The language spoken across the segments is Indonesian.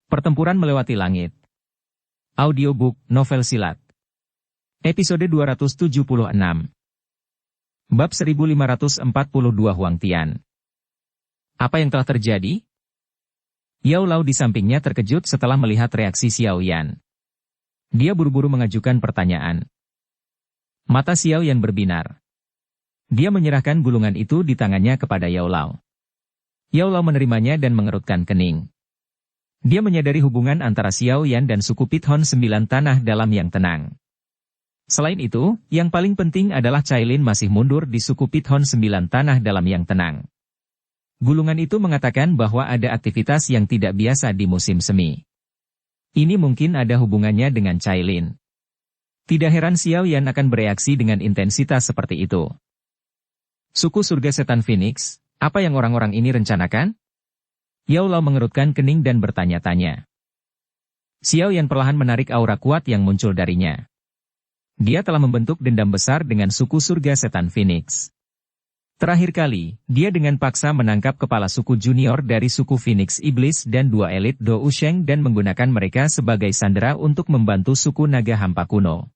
Pertempuran Melewati Langit. Audiobook, novel silat. Episode 276. Bab 1542 Huang Tian. Apa yang telah terjadi? Yao Lao di sampingnya terkejut setelah melihat reaksi Xiao Yan. Dia buru-buru mengajukan pertanyaan. Mata Xiao Yan berbinar. Dia menyerahkan gulungan itu di tangannya kepada Yao Lao. Yao Lao menerimanya dan mengerutkan kening. Dia menyadari hubungan antara Xiao Yan dan suku Pithon 9 tanah dalam yang tenang. Selain itu, yang paling penting adalah Cailin masih mundur di suku Pithon 9 tanah dalam yang tenang. Gulungan itu mengatakan bahwa ada aktivitas yang tidak biasa di musim semi. Ini mungkin ada hubungannya dengan Cailin. Tidak heran Xiao Yan akan bereaksi dengan intensitas seperti itu. Suku Surga Setan Phoenix, apa yang orang-orang ini rencanakan? Yao Lao mengerutkan kening dan bertanya-tanya. Xiao Yan perlahan menarik aura kuat yang muncul darinya. Dia telah membentuk dendam besar dengan suku Surga Setan Phoenix. Terakhir kali, dia dengan paksa menangkap kepala suku junior dari suku Phoenix Iblis dan 2 elit Do Usheng dan menggunakan mereka sebagai sandera untuk membantu suku Naga Hampa kuno.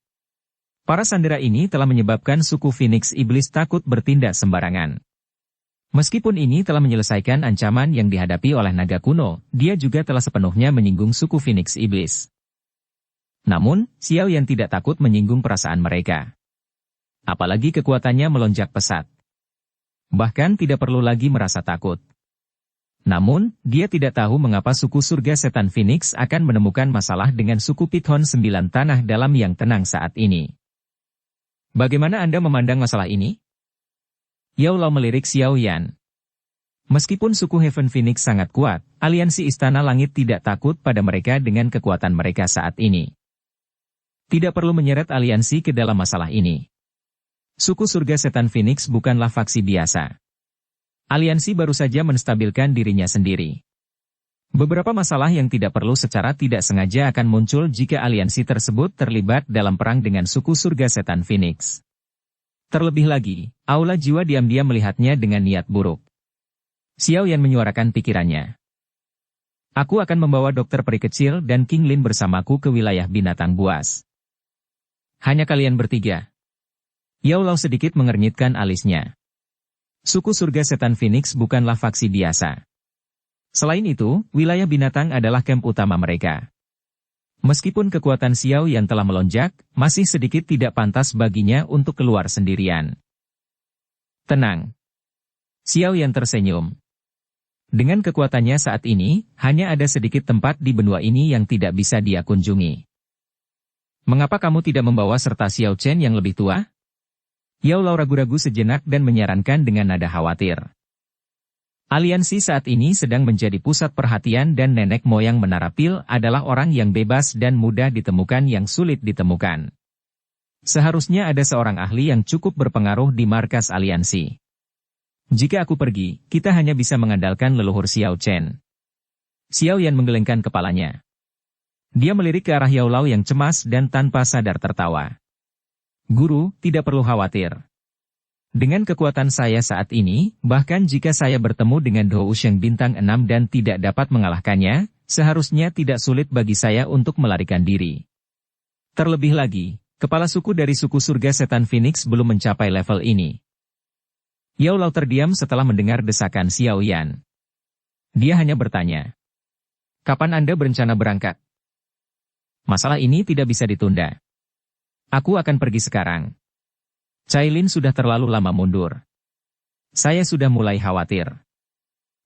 Para sandera ini telah menyebabkan suku Phoenix Iblis takut bertindak sembarangan. Meskipun ini telah menyelesaikan ancaman yang dihadapi oleh naga kuno, dia juga telah sepenuhnya menyinggung suku Phoenix Iblis. Namun, Xiao Yan tidak takut menyinggung perasaan mereka. Apalagi kekuatannya melonjak pesat. Bahkan tidak perlu lagi merasa takut. Namun, dia tidak tahu mengapa suku Surga Setan Phoenix akan menemukan masalah dengan suku Pithon 9 tanah dalam yang tenang saat ini. Bagaimana Anda memandang masalah ini? Yao Lao melirik Xiao Yan. Meskipun suku Heaven Phoenix sangat kuat, aliansi Istana Langit tidak takut pada mereka dengan kekuatan mereka saat ini. Tidak perlu menyeret aliansi ke dalam masalah ini. Suku Surga Setan Phoenix bukanlah faksi biasa. Aliansi baru saja menstabilkan dirinya sendiri. Beberapa masalah yang tidak perlu secara tidak sengaja akan muncul jika aliansi tersebut terlibat dalam perang dengan suku Surga Setan Phoenix. Terlebih lagi, Aula Jiwa diam-diam melihatnya dengan niat buruk. Xiao Yan menyuarakan pikirannya. Aku akan membawa dokter peri kecil dan King Lin bersamaku ke wilayah binatang buas. Hanya kalian bertiga. Yao Lao sedikit mengernyitkan alisnya. Suku Surga Setan Phoenix bukanlah faksi biasa. Selain itu, wilayah binatang adalah kamp utama mereka. Meskipun kekuatan Xiao Yan telah melonjak, masih sedikit tidak pantas baginya untuk keluar sendirian. Tenang. Xiao Yan tersenyum. Dengan kekuatannya saat ini, hanya ada sedikit tempat di benua ini yang tidak bisa dia kunjungi. Mengapa kamu tidak membawa serta Xiao Chen yang lebih tua? Yao Lao ragu-ragu sejenak dan menyarankan dengan nada khawatir. Aliansi saat ini sedang menjadi pusat perhatian dan nenek moyang Menara Pil adalah orang yang bebas dan mudah ditemukan yang sulit ditemukan. Seharusnya ada seorang ahli yang cukup berpengaruh di markas aliansi. Jika aku pergi, kita hanya bisa mengandalkan leluhur Xiao Chen. Xiao Yan menggelengkan kepalanya. Dia melirik ke arah Yao Lao yang cemas dan tanpa sadar tertawa. Guru, tidak perlu khawatir. Dengan kekuatan saya saat ini, bahkan jika saya bertemu dengan Do Usheng bintang 6 dan tidak dapat mengalahkannya, seharusnya tidak sulit bagi saya untuk melarikan diri. Terlebih lagi, kepala suku dari suku Surga Setan Phoenix belum mencapai level ini. Yao Lao terdiam setelah mendengar desakan Xiao Yan. Dia hanya bertanya. Kapan Anda berencana berangkat? Masalah ini tidak bisa ditunda. Aku akan pergi sekarang. Cailin sudah terlalu lama mundur. Saya sudah mulai khawatir.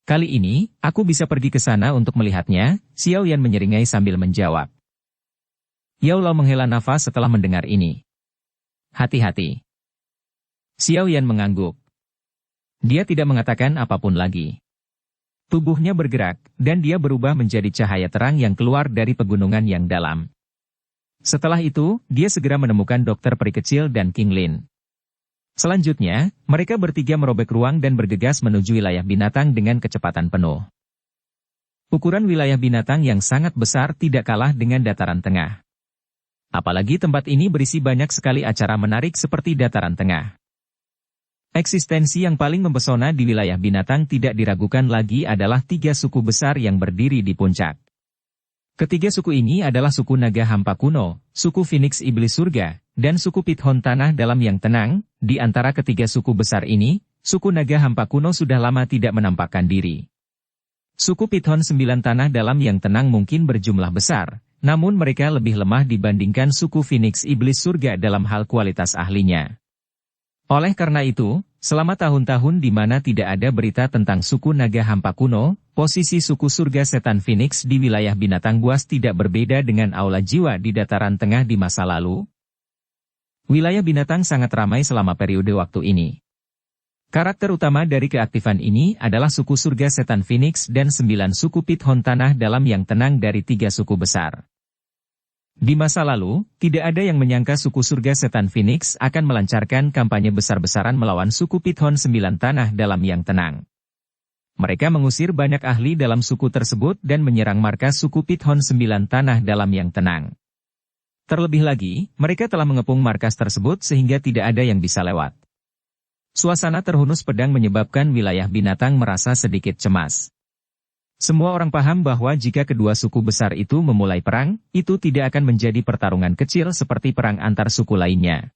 Kali ini, aku bisa pergi ke sana untuk melihatnya, Xiao Yan menyeringai sambil menjawab. Yao Lao menghela nafas setelah mendengar ini. Hati-hati. Xiao Yan mengangguk. Dia tidak mengatakan apapun lagi. Tubuhnya bergerak, dan dia berubah menjadi cahaya terang yang keluar dari pegunungan yang dalam. Setelah itu, dia segera menemukan dokter peri kecil dan King Lin. Selanjutnya, mereka bertiga merobek ruang dan bergegas menuju wilayah binatang dengan kecepatan penuh. Ukuran wilayah binatang yang sangat besar tidak kalah dengan dataran tengah. Apalagi tempat ini berisi banyak sekali acara menarik seperti dataran tengah. Eksistensi yang paling mempesona di wilayah binatang tidak diragukan lagi adalah 3 suku besar yang berdiri di puncak. Ketiga suku ini adalah suku naga hampa kuno, suku Phoenix Iblis Surga, dan suku Pithon Tanah Dalam yang tenang. Di antara ketiga suku besar ini, suku naga hampa kuno sudah lama tidak menampakkan diri. Suku Pithon 9 Tanah Dalam yang tenang mungkin berjumlah besar, namun mereka lebih lemah dibandingkan suku Phoenix Iblis Surga dalam hal kualitas ahlinya. Oleh karena itu, selama tahun-tahun di mana tidak ada berita tentang suku naga hampa kuno, posisi suku surga setan Phoenix di wilayah binatang buas tidak berbeda dengan aula jiwa di dataran tengah di masa lalu. Wilayah binatang sangat ramai selama periode waktu ini. Karakter utama dari keaktifan ini adalah suku surga setan Phoenix dan 9 suku Pithon Tanah Dalam yang tenang dari 3 suku besar. Di masa lalu, tidak ada yang menyangka suku surga setan Phoenix akan melancarkan kampanye besar-besaran melawan suku Pithon 9 Tanah Dalam yang tenang. Mereka mengusir banyak ahli dalam suku tersebut dan menyerang markas suku Pithon 9 Tanah Dalam yang tenang. Terlebih lagi, mereka telah mengepung markas tersebut sehingga tidak ada yang bisa lewat. Suasana terhunus pedang menyebabkan wilayah binatang merasa sedikit cemas. Semua orang paham bahwa jika kedua suku besar itu memulai perang, itu tidak akan menjadi pertarungan kecil seperti perang antar suku lainnya.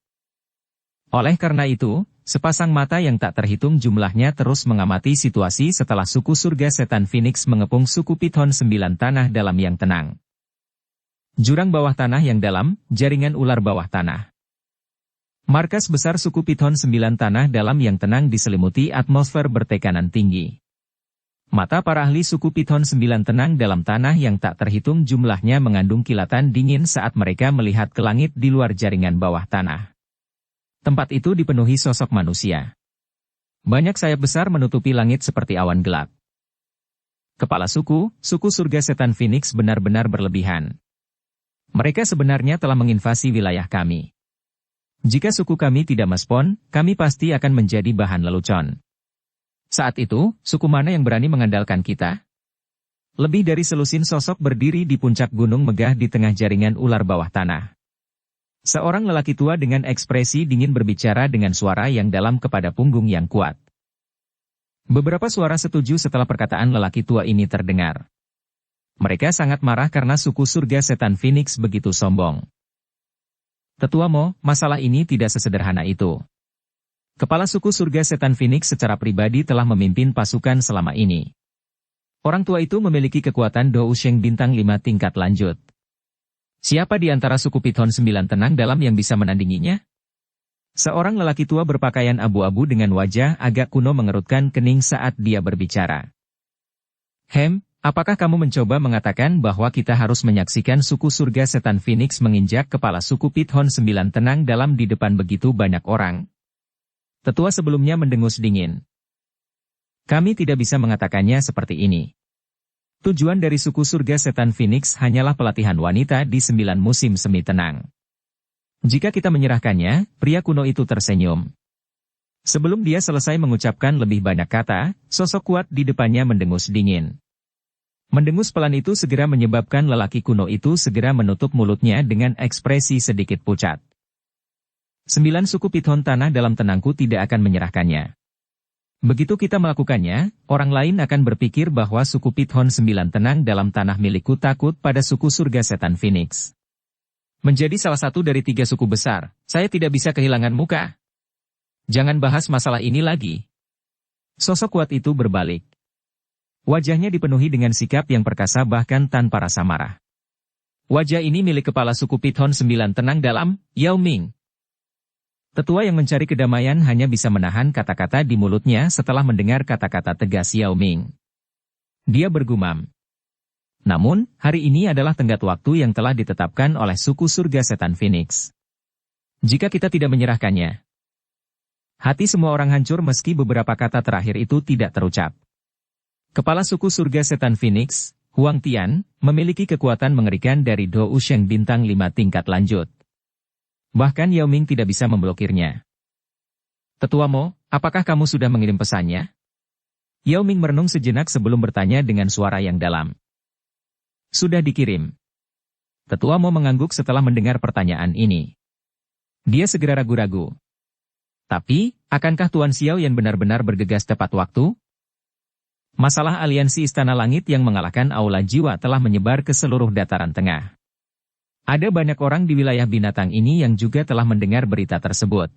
Oleh karena itu, sepasang mata yang tak terhitung jumlahnya terus mengamati situasi setelah suku surga setan Phoenix mengepung suku Pithon 9 Tanah Dalam yang tenang. Jurang bawah tanah yang dalam, jaringan ular bawah tanah. Markas besar suku Pithon 9 Tanah Dalam yang tenang diselimuti atmosfer bertekanan tinggi. Mata para ahli suku Pithon 9 Tenang Dalam tanah yang tak terhitung jumlahnya mengandung kilatan dingin saat mereka melihat ke langit di luar jaringan bawah tanah. Tempat itu dipenuhi sosok manusia. Banyak sayap besar menutupi langit seperti awan gelap. Kepala suku surga setan Phoenix benar-benar berlebihan. Mereka sebenarnya telah menginvasi wilayah kami. Jika suku kami tidak merespon, kami pasti akan menjadi bahan lelucon. Saat itu, suku mana yang berani mengandalkan kita? Lebih dari selusin sosok berdiri di puncak gunung megah di tengah jaringan ular bawah tanah. Seorang lelaki tua dengan ekspresi dingin berbicara dengan suara yang dalam kepada punggung yang kuat. Beberapa suara setuju setelah perkataan lelaki tua ini terdengar. Mereka sangat marah karena suku surga setan Phoenix begitu sombong. Tetua Mo, masalah ini tidak sesederhana itu. Kepala suku surga setan Phoenix secara pribadi telah memimpin pasukan selama ini. Orang tua itu memiliki kekuatan Dou Sheng bintang 5 tingkat lanjut. Siapa di antara suku Pithon 9 Tenang Dalam yang bisa menandinginya? Seorang lelaki tua berpakaian abu-abu dengan wajah agak kuno mengerutkan kening saat dia berbicara. Apakah kamu mencoba mengatakan bahwa kita harus menyaksikan suku surga setan Phoenix menginjak kepala suku Pithon 9 Tenang Dalam di depan begitu banyak orang? Tetua sebelumnya mendengus dingin. Kami tidak bisa mengatakannya seperti ini. Tujuan dari suku surga setan Phoenix hanyalah pelatihan wanita di 9 musim semi tenang. Jika kita menyerahkannya, pria kuno itu tersenyum. Sebelum dia selesai mengucapkan lebih banyak kata, sosok kuat di depannya mendengus dingin. Mendengus pelan itu segera menyebabkan lelaki kuno itu segera menutup mulutnya dengan ekspresi sedikit pucat. 9 suku Pithon Tanah Dalam tenangku tidak akan menyerahkannya. Begitu kita melakukannya, orang lain akan berpikir bahwa suku Pithon 9 Tenang Dalam tanah milikku takut pada suku surga setan Phoenix. Menjadi salah satu dari 3 suku besar, saya tidak bisa kehilangan muka. Jangan bahas masalah ini lagi. Sosok kuat itu berbalik. Wajahnya dipenuhi dengan sikap yang perkasa bahkan tanpa rasa marah. Wajah ini milik kepala suku Pithon 9 Tenang Dalam, Yao Ming. Tetua yang mencari kedamaian hanya bisa menahan kata-kata di mulutnya setelah mendengar kata-kata tegas Yao Ming. Dia bergumam. Namun, hari ini adalah tenggat waktu yang telah ditetapkan oleh suku surga setan Phoenix. Jika kita tidak menyerahkannya, hati semua orang hancur meski beberapa kata terakhir itu tidak terucap. Kepala suku surga setan Phoenix, Huang Tian, memiliki kekuatan mengerikan dari Dou Sheng bintang 5 tingkat lanjut. Bahkan Yao Ming tidak bisa memblokirnya. Tetua Mo, apakah kamu sudah mengirim pesannya? Yao Ming merenung sejenak sebelum bertanya dengan suara yang dalam. Sudah dikirim. Tetua Mo mengangguk setelah mendengar pertanyaan ini. Dia segera ragu-ragu. Tapi, akankah Tuan Xiao yang benar-benar bergegas tepat waktu? Masalah aliansi Istana Langit yang mengalahkan Aula Jiwa telah menyebar ke seluruh dataran tengah. Ada banyak orang di wilayah binatang ini yang juga telah mendengar berita tersebut.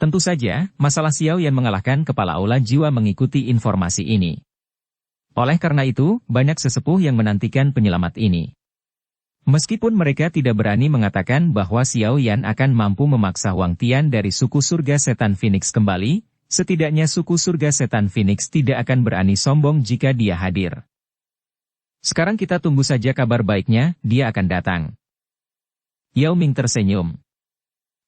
Tentu saja, masalah Xiao Yan mengalahkan kepala Aula Jiwa mengikuti informasi ini. Oleh karena itu, banyak sesepuh yang menantikan penyelamat ini. Meskipun mereka tidak berani mengatakan bahwa Xiao Yan akan mampu memaksa Huang Tian dari suku surga setan Phoenix kembali, setidaknya suku surga setan Phoenix tidak akan berani sombong jika dia hadir. Sekarang kita tunggu saja kabar baiknya, dia akan datang. Yao Ming tersenyum.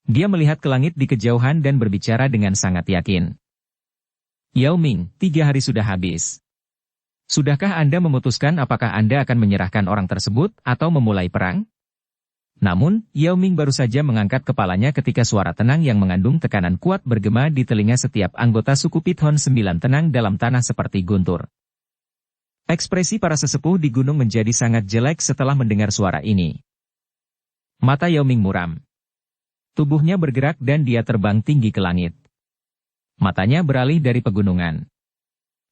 Dia melihat ke langit di kejauhan dan berbicara dengan sangat yakin. Yao Ming, 3 hari sudah habis. Sudahkah Anda memutuskan apakah Anda akan menyerahkan orang tersebut atau memulai perang? Namun, Yao Ming baru saja mengangkat kepalanya ketika suara tenang yang mengandung tekanan kuat bergema di telinga setiap anggota suku Pithon 9 tenang dalam tanah seperti guntur. Ekspresi para sesepuh di gunung menjadi sangat jelek setelah mendengar suara ini. Mata Yao Ming muram. Tubuhnya bergerak dan dia terbang tinggi ke langit. Matanya beralih dari pegunungan.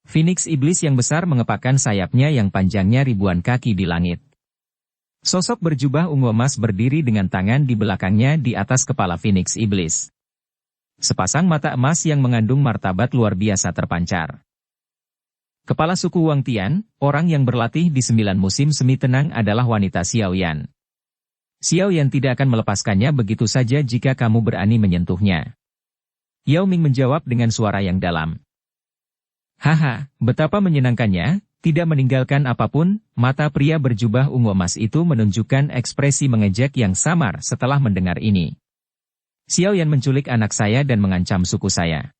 Phoenix iblis yang besar mengepakkan sayapnya yang panjangnya ribuan kaki di langit. Sosok berjubah ungu emas berdiri dengan tangan di belakangnya di atas kepala Phoenix iblis. Sepasang mata emas yang mengandung martabat luar biasa terpancar. Kepala suku Huang Tian, orang yang berlatih di 9 musim semi tenang adalah wanita Xiao Yan. Xiao Yan tidak akan melepaskannya begitu saja jika kamu berani menyentuhnya. Yao Ming menjawab dengan suara yang dalam. Haha, betapa menyenangkannya, tidak meninggalkan apapun, mata pria berjubah ungu emas itu menunjukkan ekspresi mengejek yang samar setelah mendengar ini. Xiao Yan menculik anak saya dan mengancam suku saya.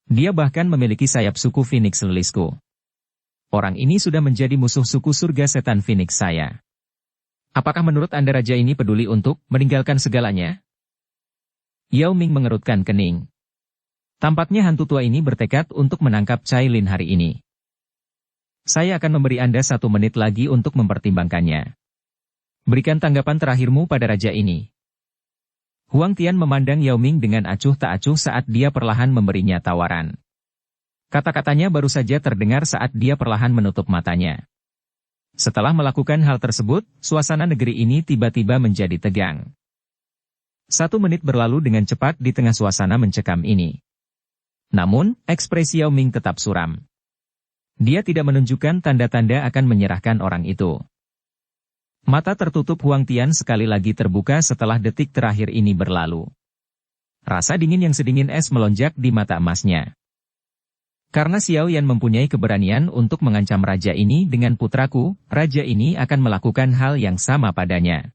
Dia bahkan memiliki sayap suku Phoenix Lelisku. Orang ini sudah menjadi musuh suku surga setan Phoenix saya. Apakah menurut Anda raja ini peduli untuk meninggalkan segalanya? Yao Ming mengerutkan kening. Tampaknya hantu tua ini bertekad untuk menangkap Cai Lin hari ini. Saya akan memberi Anda 1 menit lagi untuk mempertimbangkannya. Berikan tanggapan terakhirmu pada raja ini. Huang Tian memandang Yao Ming dengan acuh tak acuh saat dia perlahan memberinya tawaran. Kata-katanya baru saja terdengar saat dia perlahan menutup matanya. Setelah melakukan hal tersebut, suasana negeri ini tiba-tiba menjadi tegang. 1 menit berlalu dengan cepat di tengah suasana mencekam ini. Namun, ekspresi Yao Ming tetap suram. Dia tidak menunjukkan tanda-tanda akan menyerahkan orang itu. Mata tertutup Huang Tian sekali lagi terbuka setelah detik terakhir ini berlalu. Rasa dingin yang sedingin es melonjak di mata emasnya. Karena Xiao Yan mempunyai keberanian untuk mengancam raja ini dengan putraku, raja ini akan melakukan hal yang sama padanya.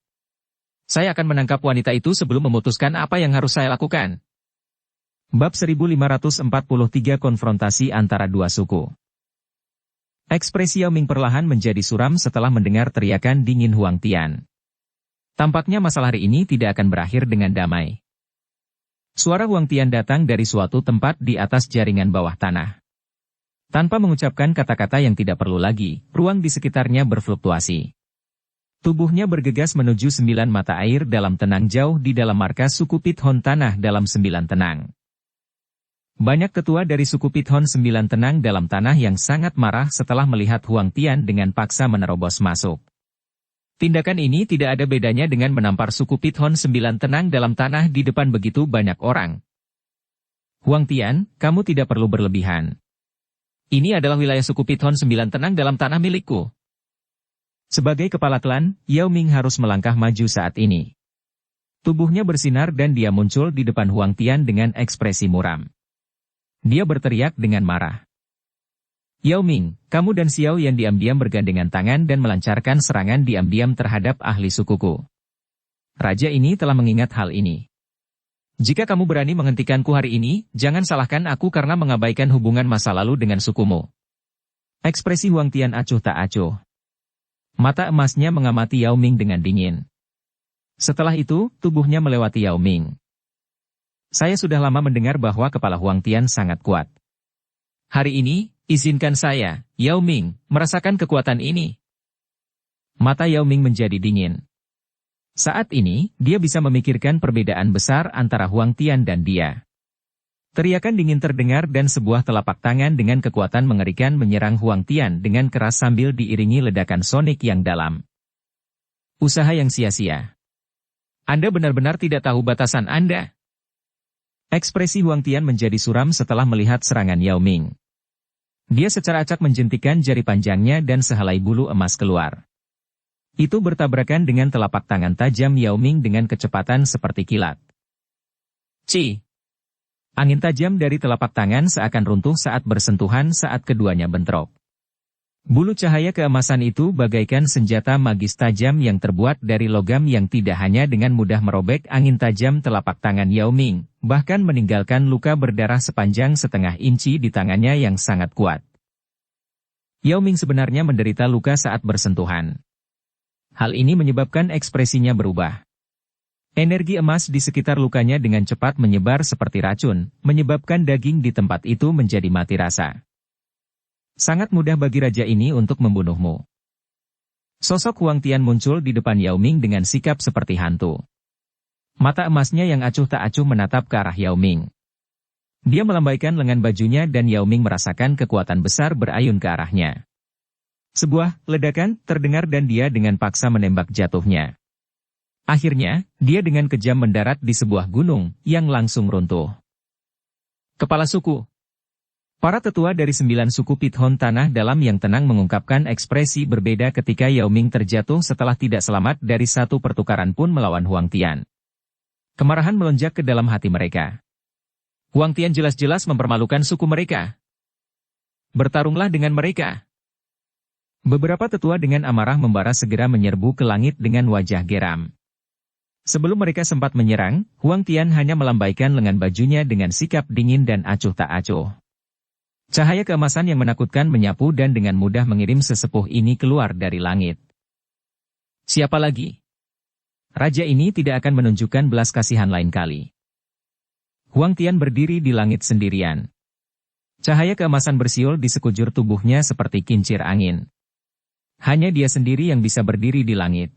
Saya akan menangkap wanita itu sebelum memutuskan apa yang harus saya lakukan. Bab 1543 Konfrontasi antara dua suku. Ekspresi Yao Ming perlahan menjadi suram setelah mendengar teriakan dingin Huang Tian. Tampaknya masalah hari ini tidak akan berakhir dengan damai. Suara Huang Tian datang dari suatu tempat di atas jaringan bawah tanah. Tanpa mengucapkan kata-kata yang tidak perlu lagi, ruang di sekitarnya berfluktuasi. Tubuhnya bergegas menuju 9 mata air dalam tenang jauh di dalam markas suku Pithon Tanah dalam 9 tenang. Banyak tetua dari suku Pithon 9 tenang dalam tanah yang sangat marah setelah melihat Huang Tian dengan paksa menerobos masuk. Tindakan ini tidak ada bedanya dengan menampar suku Pithon 9 tenang dalam tanah di depan begitu banyak orang. Huang Tian, kamu tidak perlu berlebihan. Ini adalah wilayah suku Pithon 9 tenang dalam tanah milikku. Sebagai kepala klan, Yao Ming harus melangkah maju saat ini. Tubuhnya bersinar dan dia muncul di depan Huang Tian dengan ekspresi muram. Dia berteriak dengan marah. Yao Ming, kamu dan Xiao Yan diam-diam bergandengan tangan dan melancarkan serangan diam-diam terhadap ahli sukuku. Raja ini telah mengingat hal ini. Jika kamu berani menghentikanku hari ini, jangan salahkan aku karena mengabaikan hubungan masa lalu dengan sukumu. Ekspresi Huang Tian acuh tak acuh. Mata emasnya mengamati Yao Ming dengan dingin. Setelah itu, tubuhnya melewati Yao Ming. Saya sudah lama mendengar bahwa kepala Huang Tian sangat kuat. Hari ini, izinkan saya, Yao Ming, merasakan kekuatan ini. Mata Yao Ming menjadi dingin. Saat ini, dia bisa memikirkan perbedaan besar antara Huang Tian dan dia. Teriakan dingin terdengar dan sebuah telapak tangan dengan kekuatan mengerikan menyerang Huang Tian dengan keras sambil diiringi ledakan sonik yang dalam. Usaha yang sia-sia. Anda benar-benar tidak tahu batasan Anda. Ekspresi Huang Tian menjadi suram setelah melihat serangan Yao Ming. Dia secara acak menjentikan jari panjangnya dan sehelai bulu emas keluar. Itu bertabrakan dengan telapak tangan tajam Yao Ming dengan kecepatan seperti kilat. Ci! Angin tajam dari telapak tangan seakan runtuh saat bersentuhan saat keduanya bentrok. Bulu cahaya keemasan itu bagaikan senjata magis tajam yang terbuat dari logam yang tidak hanya dengan mudah merobek angin tajam telapak tangan Yao Ming, bahkan meninggalkan luka berdarah sepanjang setengah inci di tangannya yang sangat kuat. Yao Ming sebenarnya menderita luka saat bersentuhan. Hal ini menyebabkan ekspresinya berubah. Energi emas di sekitar lukanya dengan cepat menyebar seperti racun, menyebabkan daging di tempat itu menjadi mati rasa. Sangat mudah bagi raja ini untuk membunuhmu. Sosok Huang Tian muncul di depan Yao Ming dengan sikap seperti hantu. Mata emasnya yang acuh tak acuh menatap ke arah Yao Ming. Dia melambaikan lengan bajunya dan Yao Ming merasakan kekuatan besar berayun ke arahnya. Sebuah ledakan terdengar dan dia dengan paksa menembak jatuhnya. Akhirnya, dia dengan kejam mendarat di sebuah gunung, yang langsung runtuh. Kepala suku. Para tetua dari 9 suku Pithon Tanah Dalam yang tenang mengungkapkan ekspresi berbeda ketika Yao Ming terjatuh setelah tidak selamat dari satu pertukaran pun melawan Huang Tian. Kemarahan melonjak ke dalam hati mereka. Huang Tian jelas-jelas mempermalukan suku mereka. Bertarunglah dengan mereka. Beberapa tetua dengan amarah membara segera menyerbu ke langit dengan wajah geram. Sebelum mereka sempat menyerang, Huang Tian hanya melambaikan lengan bajunya dengan sikap dingin dan acuh tak acuh. Cahaya keemasan yang menakutkan menyapu dan dengan mudah mengirim sesepuh ini keluar dari langit. Siapa lagi? Raja ini tidak akan menunjukkan belas kasihan lain kali. Huang Tian berdiri di langit sendirian. Cahaya keemasan bersiul di sekujur tubuhnya seperti kincir angin. Hanya dia sendiri yang bisa berdiri di langit.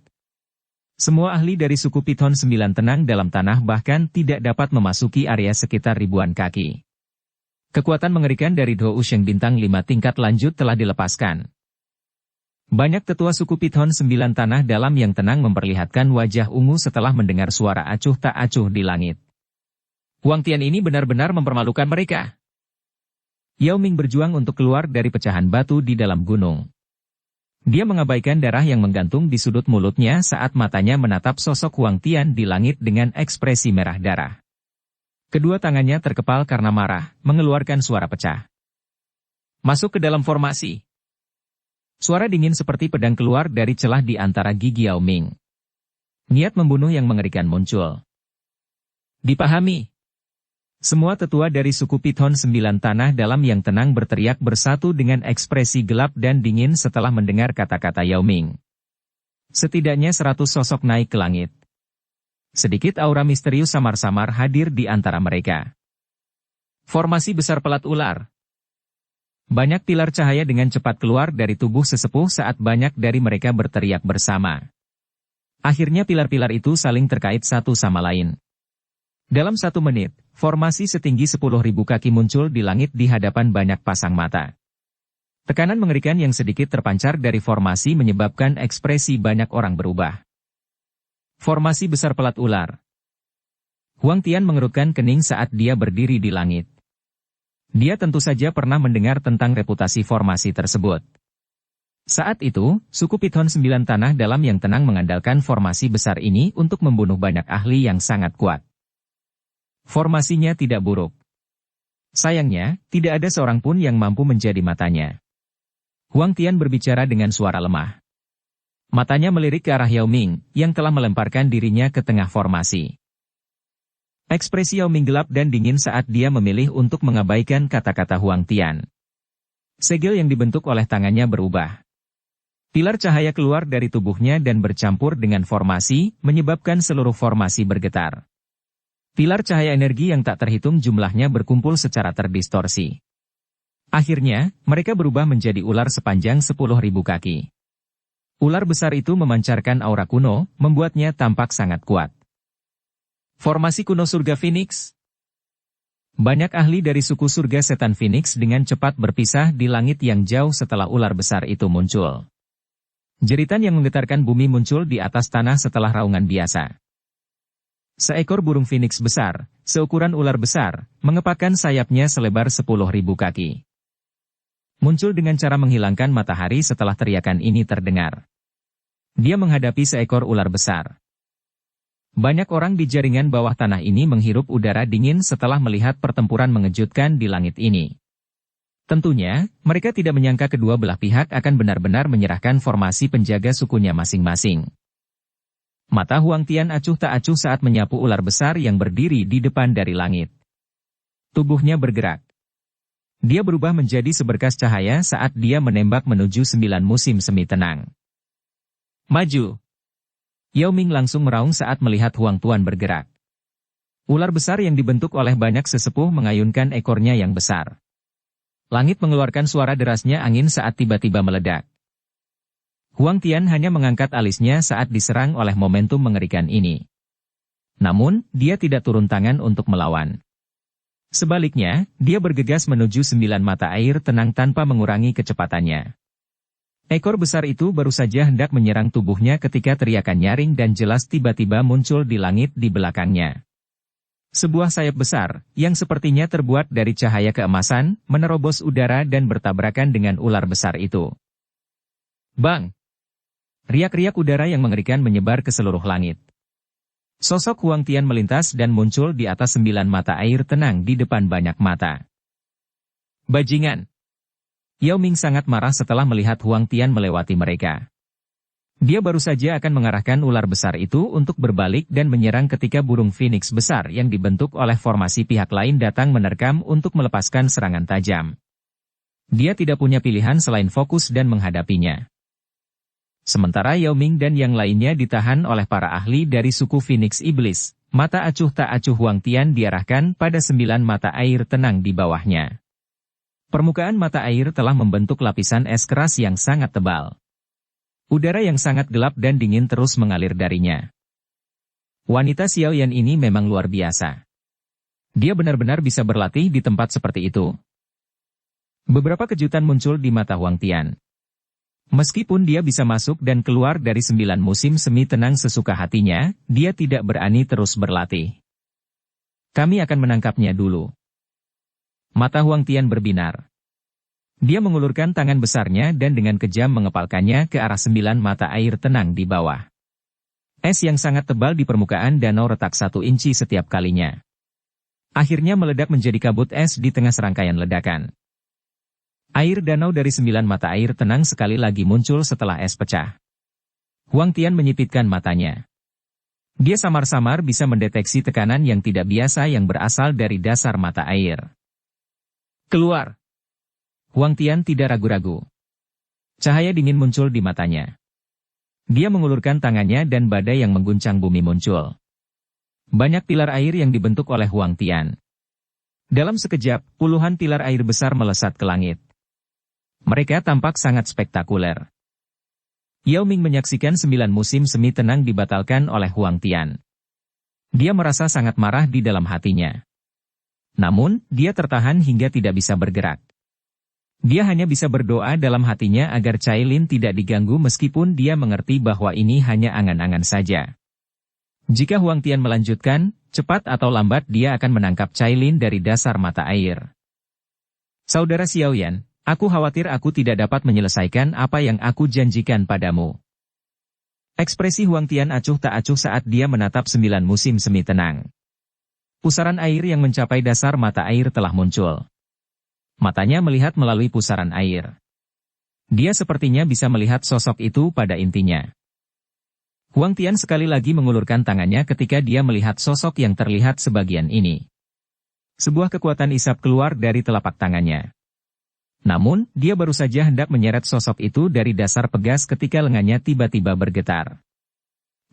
Semua ahli dari suku Pithon 9 tenang dalam tanah bahkan tidak dapat memasuki area sekitar ribuan kaki. Kekuatan mengerikan dari Do Usheng bintang 5 tingkat lanjut telah dilepaskan. Banyak tetua suku Pithon 9 tanah dalam yang tenang memperlihatkan wajah ungu setelah mendengar suara acuh tak acuh di langit. Huang Tian ini benar-benar mempermalukan mereka. Yao Ming berjuang untuk keluar dari pecahan batu di dalam gunung. Dia mengabaikan darah yang menggantung di sudut mulutnya saat matanya menatap sosok Huang Tian di langit dengan ekspresi merah darah. Kedua tangannya terkepal karena marah, mengeluarkan suara pecah. Masuk ke dalam formasi. Suara dingin seperti pedang keluar dari celah di antara gigi Yao Ming. Niat membunuh yang mengerikan muncul. Dipahami. Semua tetua dari suku Pithon 9 tanah dalam yang tenang berteriak bersatu dengan ekspresi gelap dan dingin setelah mendengar kata-kata Yao Ming. Setidaknya 100 sosok naik ke langit. Sedikit aura misterius samar-samar hadir di antara mereka. Formasi besar pelat ular. Banyak pilar cahaya dengan cepat keluar dari tubuh sesepuh saat banyak dari mereka berteriak bersama. Akhirnya pilar-pilar itu saling terkait satu sama lain. Dalam 1 menit, formasi setinggi 10.000 kaki muncul di langit di hadapan banyak pasang mata. Tekanan mengerikan yang sedikit terpancar dari formasi menyebabkan ekspresi banyak orang berubah. Formasi besar pelat ular. Huang Tian mengerutkan kening saat dia berdiri di langit. Dia tentu saja pernah mendengar tentang reputasi formasi tersebut. Saat itu, suku Pithon 9 tanah dalam yang tenang mengandalkan formasi besar ini untuk membunuh banyak ahli yang sangat kuat. Formasinya tidak buruk. Sayangnya, tidak ada seorang pun yang mampu menjadi matanya. Huang Tian berbicara dengan suara lemah. Matanya melirik ke arah Yao Ming, yang telah melemparkan dirinya ke tengah formasi. Ekspresi Yao Ming gelap dan dingin saat dia memilih untuk mengabaikan kata-kata Huang Tian. Segel yang dibentuk oleh tangannya berubah. Pilar cahaya keluar dari tubuhnya dan bercampur dengan formasi, menyebabkan seluruh formasi bergetar. Pilar cahaya energi yang tak terhitung jumlahnya berkumpul secara terdistorsi. Akhirnya, mereka berubah menjadi ular sepanjang 10.000 kaki. Ular besar itu memancarkan aura kuno, membuatnya tampak sangat kuat. Formasi kuno surga Phoenix. Banyak ahli dari suku surga setan Phoenix dengan cepat berpisah di langit yang jauh setelah ular besar itu muncul. Jeritan yang menggetarkan bumi muncul di atas tanah setelah raungan biasa. Seekor burung Phoenix besar, seukuran ular besar, mengepakkan sayapnya selebar 10.000 kaki. Muncul dengan cara menghilangkan matahari setelah teriakan ini terdengar. Dia menghadapi seekor ular besar. Banyak orang di jaringan bawah tanah ini menghirup udara dingin setelah melihat pertempuran mengejutkan di langit ini. Tentunya, mereka tidak menyangka kedua belah pihak akan benar-benar menyerahkan formasi penjaga sukunya masing-masing. Mata Huang Tian acuh tak acuh saat menyapu ular besar yang berdiri di depan dari langit. Tubuhnya bergerak. Dia berubah menjadi seberkas cahaya saat dia menembak menuju 9 musim semi tenang. Maju! Yao Ming langsung meraung saat melihat Huang Tuan bergerak. Ular besar yang dibentuk oleh banyak sesepuh mengayunkan ekornya yang besar. Langit mengeluarkan suara derasnya angin saat tiba-tiba meledak. Huang Tian hanya mengangkat alisnya saat diserang oleh momentum mengerikan ini. Namun, dia tidak turun tangan untuk melawan. Sebaliknya, dia bergegas menuju 9 mata air tenang tanpa mengurangi kecepatannya. Ekor besar itu baru saja hendak menyerang tubuhnya ketika teriakan nyaring dan jelas tiba-tiba muncul di langit di belakangnya. Sebuah sayap besar, yang sepertinya terbuat dari cahaya keemasan, menerobos udara dan bertabrakan dengan ular besar itu. Bang! Riak-riak udara yang mengerikan menyebar ke seluruh langit. Sosok Huang Tian melintas dan muncul di atas 9 mata air tenang di depan banyak mata. Bajingan! Yao Ming sangat marah setelah melihat Huang Tian melewati mereka. Dia baru saja akan mengarahkan ular besar itu untuk berbalik dan menyerang ketika burung Phoenix besar yang dibentuk oleh formasi pihak lain datang menerkam untuk melepaskan serangan tajam. Dia tidak punya pilihan selain fokus dan menghadapinya. Sementara Yao Ming dan yang lainnya ditahan oleh para ahli dari suku Phoenix Iblis, mata acuh tak acuh Huang Tian diarahkan pada 9 mata air tenang di bawahnya. Permukaan mata air telah membentuk lapisan es keras yang sangat tebal. Udara yang sangat gelap dan dingin terus mengalir darinya. Wanita Xiao Yan ini memang luar biasa. Dia benar-benar bisa berlatih di tempat seperti itu. Beberapa kejutan muncul di mata Huang Tian. Meskipun dia bisa masuk dan keluar dari 9 musim semi tenang sesuka hatinya, dia tidak berani terus berlatih. Kami akan menangkapnya dulu. Mata Huang Tian berbinar. Dia mengulurkan tangan besarnya dan dengan kejam mengepalkannya ke arah 9 mata air tenang di bawah. Es yang sangat tebal di permukaan danau retak 1 inci setiap kalinya. Akhirnya meledak menjadi kabut es di tengah serangkaian ledakan. Air danau dari 9 mata air tenang sekali lagi muncul setelah es pecah. Huang Tian menyipitkan matanya. Dia samar-samar bisa mendeteksi tekanan yang tidak biasa yang berasal dari dasar mata air. Keluar! Huang Tian tidak ragu-ragu. Cahaya dingin muncul di matanya. Dia mengulurkan tangannya dan badai yang mengguncang bumi muncul. Banyak pilar air yang dibentuk oleh Huang Tian. Dalam sekejap, puluhan pilar air besar melesat ke langit. Mereka tampak sangat spektakuler. Yao Ming menyaksikan 9 musim semi tenang dibatalkan oleh Huang Tian. Dia merasa sangat marah di dalam hatinya. Namun, dia tertahan hingga tidak bisa bergerak. Dia hanya bisa berdoa dalam hatinya agar Cailin tidak diganggu meskipun dia mengerti bahwa ini hanya angan-angan saja. Jika Huang Tian melanjutkan, cepat atau lambat dia akan menangkap Cailin dari dasar mata air. Saudara Xiao Yan, aku khawatir aku tidak dapat menyelesaikan apa yang aku janjikan padamu. Ekspresi Huang Tian acuh tak acuh saat dia menatap 9 musim semi tenang. Pusaran air yang mencapai dasar mata air telah muncul. Matanya melihat melalui pusaran air. Dia sepertinya bisa melihat sosok itu pada intinya. Huang Tian sekali lagi mengulurkan tangannya ketika dia melihat sosok yang terlihat sebagian ini. Sebuah kekuatan isap keluar dari telapak tangannya. Namun, dia baru saja hendak menyeret sosok itu dari dasar pegas ketika lengannya tiba-tiba bergetar.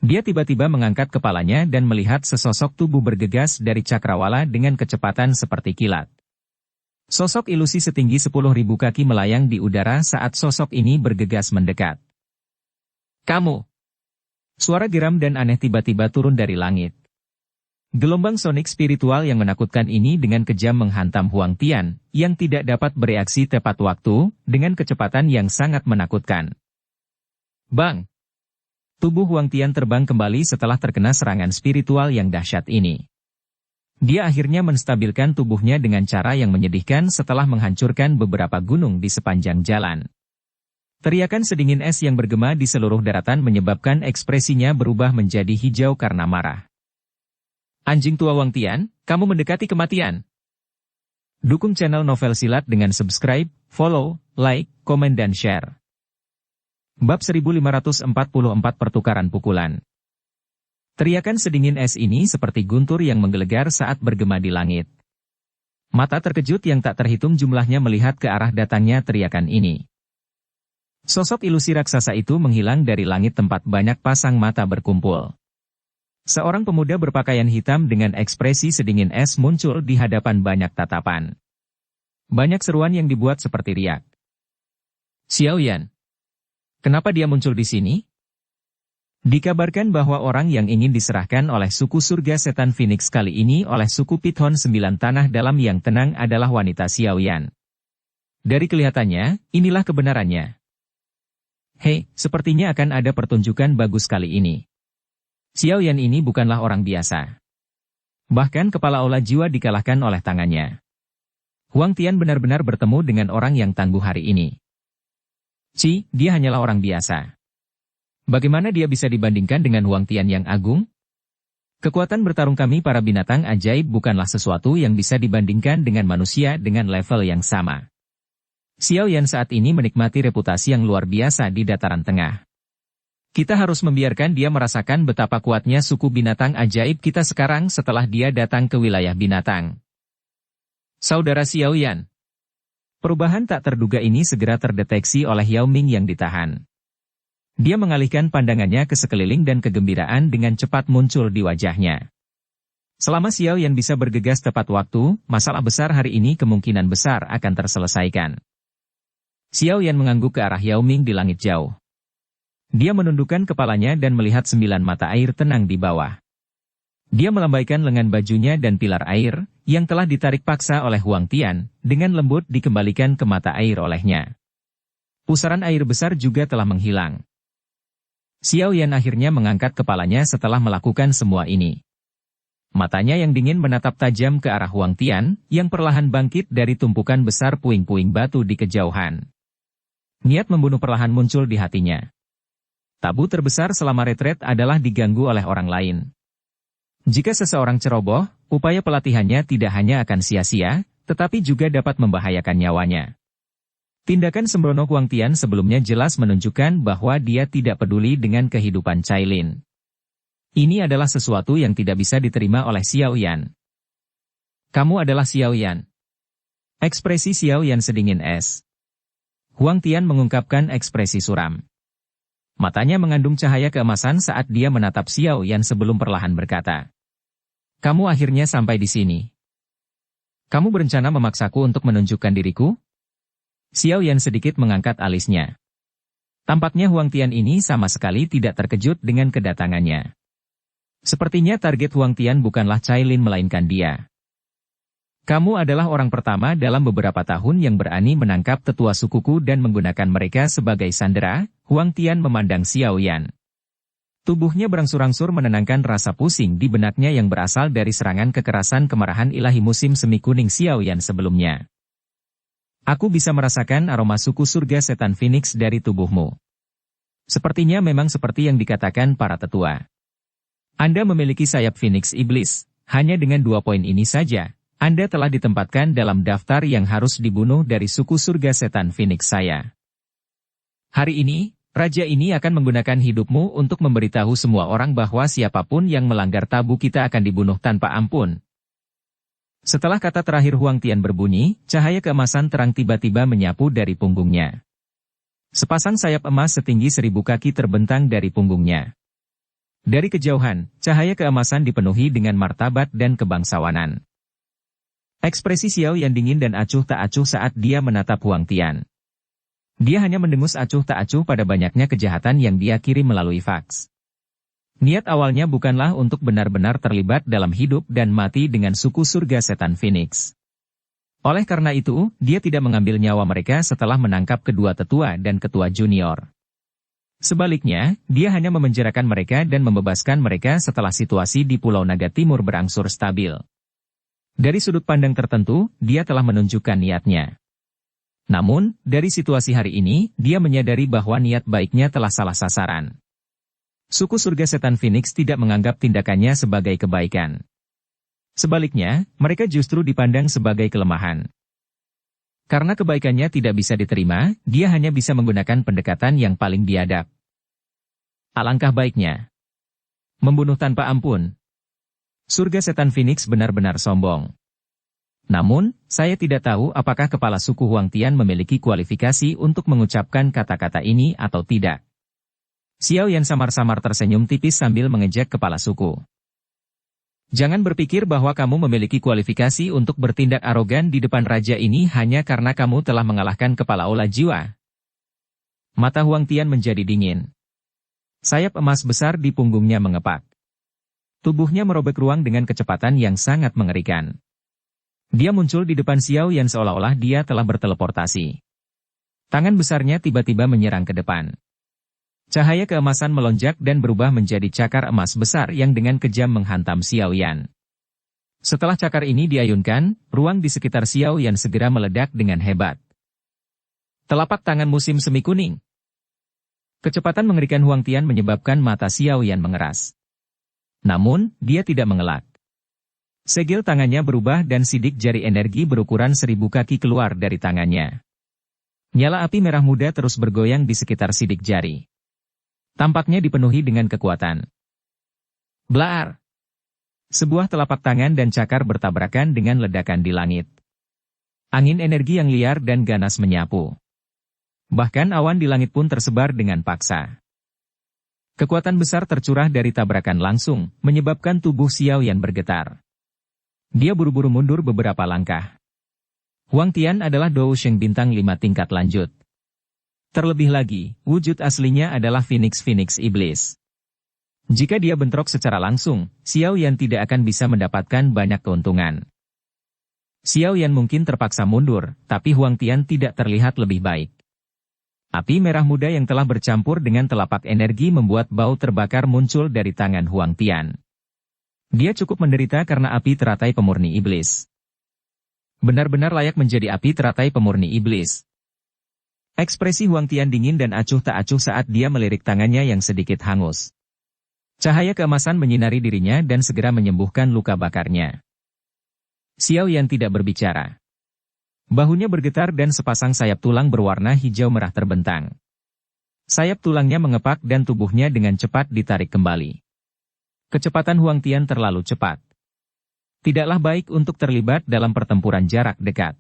Dia tiba-tiba mengangkat kepalanya dan melihat sesosok tubuh bergegas dari cakrawala dengan kecepatan seperti kilat. Sosok ilusi setinggi 10.000 kaki melayang di udara saat sosok ini bergegas mendekat. Kamu! Suara geram dan aneh tiba-tiba turun dari langit. Gelombang sonik spiritual yang menakutkan ini dengan kejam menghantam Huang Tian, yang tidak dapat bereaksi tepat waktu, dengan kecepatan yang sangat menakutkan. Bang! Tubuh Huang Tian terbang kembali setelah terkena serangan spiritual yang dahsyat ini. Dia akhirnya menstabilkan tubuhnya dengan cara yang menyedihkan setelah menghancurkan beberapa gunung di sepanjang jalan. Teriakan sedingin es yang bergema di seluruh daratan menyebabkan ekspresinya berubah menjadi hijau karena marah. Anjing tua Huang Tian, kamu mendekati kematian. Dukung channel Novel Silat dengan subscribe, follow, like, komen dan share. Bab 1544 Pertukaran Pukulan. Teriakan sedingin es ini seperti guntur yang menggelegar saat bergema di langit. Mata terkejut yang tak terhitung jumlahnya melihat ke arah datangnya teriakan ini. Sosok ilusi raksasa itu menghilang dari langit tempat banyak pasang mata berkumpul. Seorang pemuda berpakaian hitam dengan ekspresi sedingin es muncul di hadapan banyak tatapan. Banyak seruan yang dibuat seperti riak. Xiao Yan. Kenapa dia muncul di sini? Dikabarkan bahwa orang yang ingin diserahkan oleh suku surga setan Phoenix kali ini oleh suku Pithon 9 tanah dalam yang tenang adalah wanita Xiao Yan. Dari kelihatannya, inilah kebenarannya. Hei, sepertinya akan ada pertunjukan bagus kali ini. Xiao Yan ini bukanlah orang biasa. Bahkan kepala aula jiwa dikalahkan oleh tangannya. Huang Tian benar-benar bertemu dengan orang yang tangguh hari ini. Dia hanyalah orang biasa. Bagaimana dia bisa dibandingkan dengan Huang Tian yang agung? Kekuatan bertarung kami para binatang ajaib bukanlah sesuatu yang bisa dibandingkan dengan manusia dengan level yang sama. Xiao Yan saat ini menikmati reputasi yang luar biasa di dataran tengah. Kita harus membiarkan dia merasakan betapa kuatnya suku binatang ajaib kita sekarang setelah dia datang ke wilayah binatang. Saudara Xiao Yan. Perubahan tak terduga ini segera terdeteksi oleh Yao Ming yang ditahan. Dia mengalihkan pandangannya ke sekeliling dan kegembiraan dengan cepat muncul di wajahnya. Selama Xiao Yan bisa bergegas tepat waktu, masalah besar hari ini kemungkinan besar akan terselesaikan. Xiao Yan mengangguk ke arah Yao Ming di langit jauh. Dia menundukkan kepalanya dan melihat 9 mata air tenang di bawah. Dia melambaikan lengan bajunya dan pilar air, yang telah ditarik paksa oleh Huang Tian, dengan lembut dikembalikan ke mata air olehnya. Pusaran air besar juga telah menghilang. Xiao Yan akhirnya mengangkat kepalanya setelah melakukan semua ini. Matanya yang dingin menatap tajam ke arah Huang Tian, yang perlahan bangkit dari tumpukan besar puing-puing batu di kejauhan. Niat membunuh perlahan muncul di hatinya. Tabu terbesar selama retret adalah diganggu oleh orang lain. Jika seseorang ceroboh, upaya pelatihannya tidak hanya akan sia-sia, tetapi juga dapat membahayakan nyawanya. Tindakan sembrono Huang Tian sebelumnya jelas menunjukkan bahwa dia tidak peduli dengan kehidupan Cailin. Ini adalah sesuatu yang tidak bisa diterima oleh Xiao Yan. Kamu adalah Xiao Yan. Ekspresi Xiao Yan sedingin es. Huang Tian mengungkapkan ekspresi suram. Matanya mengandung cahaya keemasan saat dia menatap Xiao Yan sebelum perlahan berkata. Kamu akhirnya sampai di sini. Kamu berencana memaksaku untuk menunjukkan diriku? Xiao Yan sedikit mengangkat alisnya. Tampaknya Huang Tian ini sama sekali tidak terkejut dengan kedatangannya. Sepertinya target Huang Tian bukanlah Cailin melainkan dia. Kamu adalah orang pertama dalam beberapa tahun yang berani menangkap tetua sukuku dan menggunakan mereka sebagai sandera. Huang Tian memandang Xiao Yan. Tubuhnya berangsur-angsur menenangkan rasa pusing di benaknya yang berasal dari serangan kekerasan kemarahan ilahi musim semi kuning Xiao Yan sebelumnya. Aku bisa merasakan aroma suku surga setan Phoenix dari tubuhmu. Sepertinya memang seperti yang dikatakan para tetua. Anda memiliki sayap Phoenix Iblis, hanya dengan 2 poin ini saja. Anda telah ditempatkan dalam daftar yang harus dibunuh dari suku surga setan Phoenix saya. Hari ini, raja ini akan menggunakan hidupmu untuk memberitahu semua orang bahwa siapapun yang melanggar tabu kita akan dibunuh tanpa ampun. Setelah kata terakhir Huang Tian berbunyi, cahaya keemasan terang tiba-tiba menyapu dari punggungnya. Sepasang sayap emas setinggi 1000 kaki terbentang dari punggungnya. Dari kejauhan, cahaya keemasan dipenuhi dengan martabat dan kebangsawanan. Ekspresi Xiao Yan dingin dan acuh tak acuh saat dia menatap Huang Tian. Dia hanya mendengus acuh tak acuh pada banyaknya kejahatan yang dia kirim melalui faks. Niat awalnya bukanlah untuk benar-benar terlibat dalam hidup dan mati dengan suku surga setan Phoenix. Oleh karena itu, dia tidak mengambil nyawa mereka setelah menangkap kedua tetua dan ketua junior. Sebaliknya, dia hanya memenjarakan mereka dan membebaskan mereka setelah situasi di Pulau Naga Timur berangsur stabil. Dari sudut pandang tertentu, dia telah menunjukkan niatnya. Namun, dari situasi hari ini, dia menyadari bahwa niat baiknya telah salah sasaran. Suku surga setan Phoenix tidak menganggap tindakannya sebagai kebaikan. Sebaliknya, mereka justru dipandang sebagai kelemahan. Karena kebaikannya tidak bisa diterima, dia hanya bisa menggunakan pendekatan yang paling biadab. Alangkah baiknya membunuh tanpa ampun. Surga setan Phoenix benar-benar sombong. Namun, saya tidak tahu apakah kepala suku Huang Tian memiliki kualifikasi untuk mengucapkan kata-kata ini atau tidak. Xiao Yan samar-samar tersenyum tipis sambil mengejek kepala suku. Jangan berpikir bahwa kamu memiliki kualifikasi untuk bertindak arogan di depan raja ini hanya karena kamu telah mengalahkan kepala olah jiwa. Mata Huang Tian menjadi dingin. Sayap emas besar di punggungnya mengepak. Tubuhnya merobek ruang dengan kecepatan yang sangat mengerikan. Dia muncul di depan Xiao Yan seolah-olah dia telah berteleportasi. Tangan besarnya tiba-tiba menyerang ke depan. Cahaya keemasan melonjak dan berubah menjadi cakar emas besar yang dengan kejam menghantam Xiao Yan. Setelah cakar ini diayunkan, ruang di sekitar Xiao Yan segera meledak dengan hebat. Telapak tangan musim semi kuning. Kecepatan mengerikan Huang Tian menyebabkan mata Xiao Yan mengeras. Namun, dia tidak mengelak. Segel tangannya berubah dan sidik jari energi berukuran 1000 kaki keluar dari tangannya. Nyala api merah muda terus bergoyang di sekitar sidik jari. Tampaknya dipenuhi dengan kekuatan. Blaar! Sebuah telapak tangan dan cakar bertabrakan dengan ledakan di langit. Angin energi yang liar dan ganas menyapu. Bahkan awan di langit pun tersebar dengan paksa. Kekuatan besar tercurah dari tabrakan langsung, menyebabkan tubuh Xiao Yan bergetar. Dia buru-buru mundur beberapa langkah. Huang Tian adalah Dou Sheng bintang 5 tingkat lanjut. Terlebih lagi, wujud aslinya adalah Phoenix Iblis. Jika dia bentrok secara langsung, Xiao Yan tidak akan bisa mendapatkan banyak keuntungan. Xiao Yan mungkin terpaksa mundur, tapi Huang Tian tidak terlihat lebih baik. Api merah muda yang telah bercampur dengan telapak energi membuat bau terbakar muncul dari tangan Huang Tian. Dia cukup menderita karena api teratai pemurni iblis. Benar-benar layak menjadi api teratai pemurni iblis. Ekspresi Huang Tian dingin dan acuh tak acuh saat dia melirik tangannya yang sedikit hangus. Cahaya keemasan menyinari dirinya dan segera menyembuhkan luka bakarnya. Xiao Yan tidak berbicara. Bahunya bergetar dan sepasang sayap tulang berwarna hijau merah terbentang. Sayap tulangnya mengepak dan tubuhnya dengan cepat ditarik kembali. Kecepatan Huang Tian terlalu cepat. Tidaklah baik untuk terlibat dalam pertempuran jarak dekat.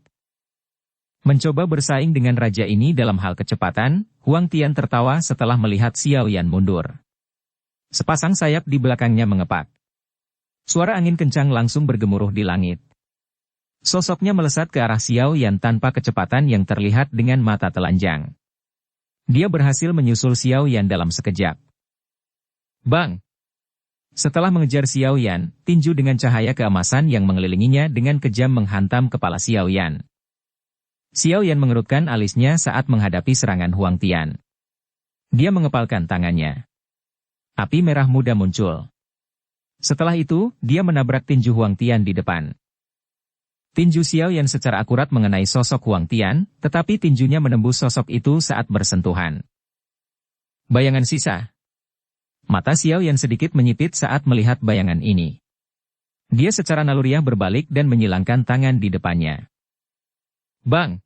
Mencoba bersaing dengan raja ini dalam hal kecepatan, Huang Tian tertawa setelah melihat Xiao Yan mundur. Sepasang sayap di belakangnya mengepak. Suara angin kencang langsung bergemuruh di langit. Sosoknya melesat ke arah Xiao Yan tanpa kecepatan yang terlihat dengan mata telanjang. Dia berhasil menyusul Xiao Yan dalam sekejap. Bang! Setelah mengejar Xiao Yan, tinju dengan cahaya keemasan yang mengelilinginya dengan kejam menghantam kepala Xiao Yan. Xiao Yan mengerutkan alisnya saat menghadapi serangan Huang Tian. Dia mengepalkan tangannya. Api merah muda muncul. Setelah itu, dia menabrak tinju Huang Tian di depan. Tinju Xiao Yan secara akurat mengenai sosok Huang Tian, tetapi tinjunya menembus sosok itu saat bersentuhan. Bayangan sisa. Mata Xiao Yan sedikit menyipit saat melihat bayangan ini. Dia secara naluriah berbalik dan menyilangkan tangan di depannya. Bang!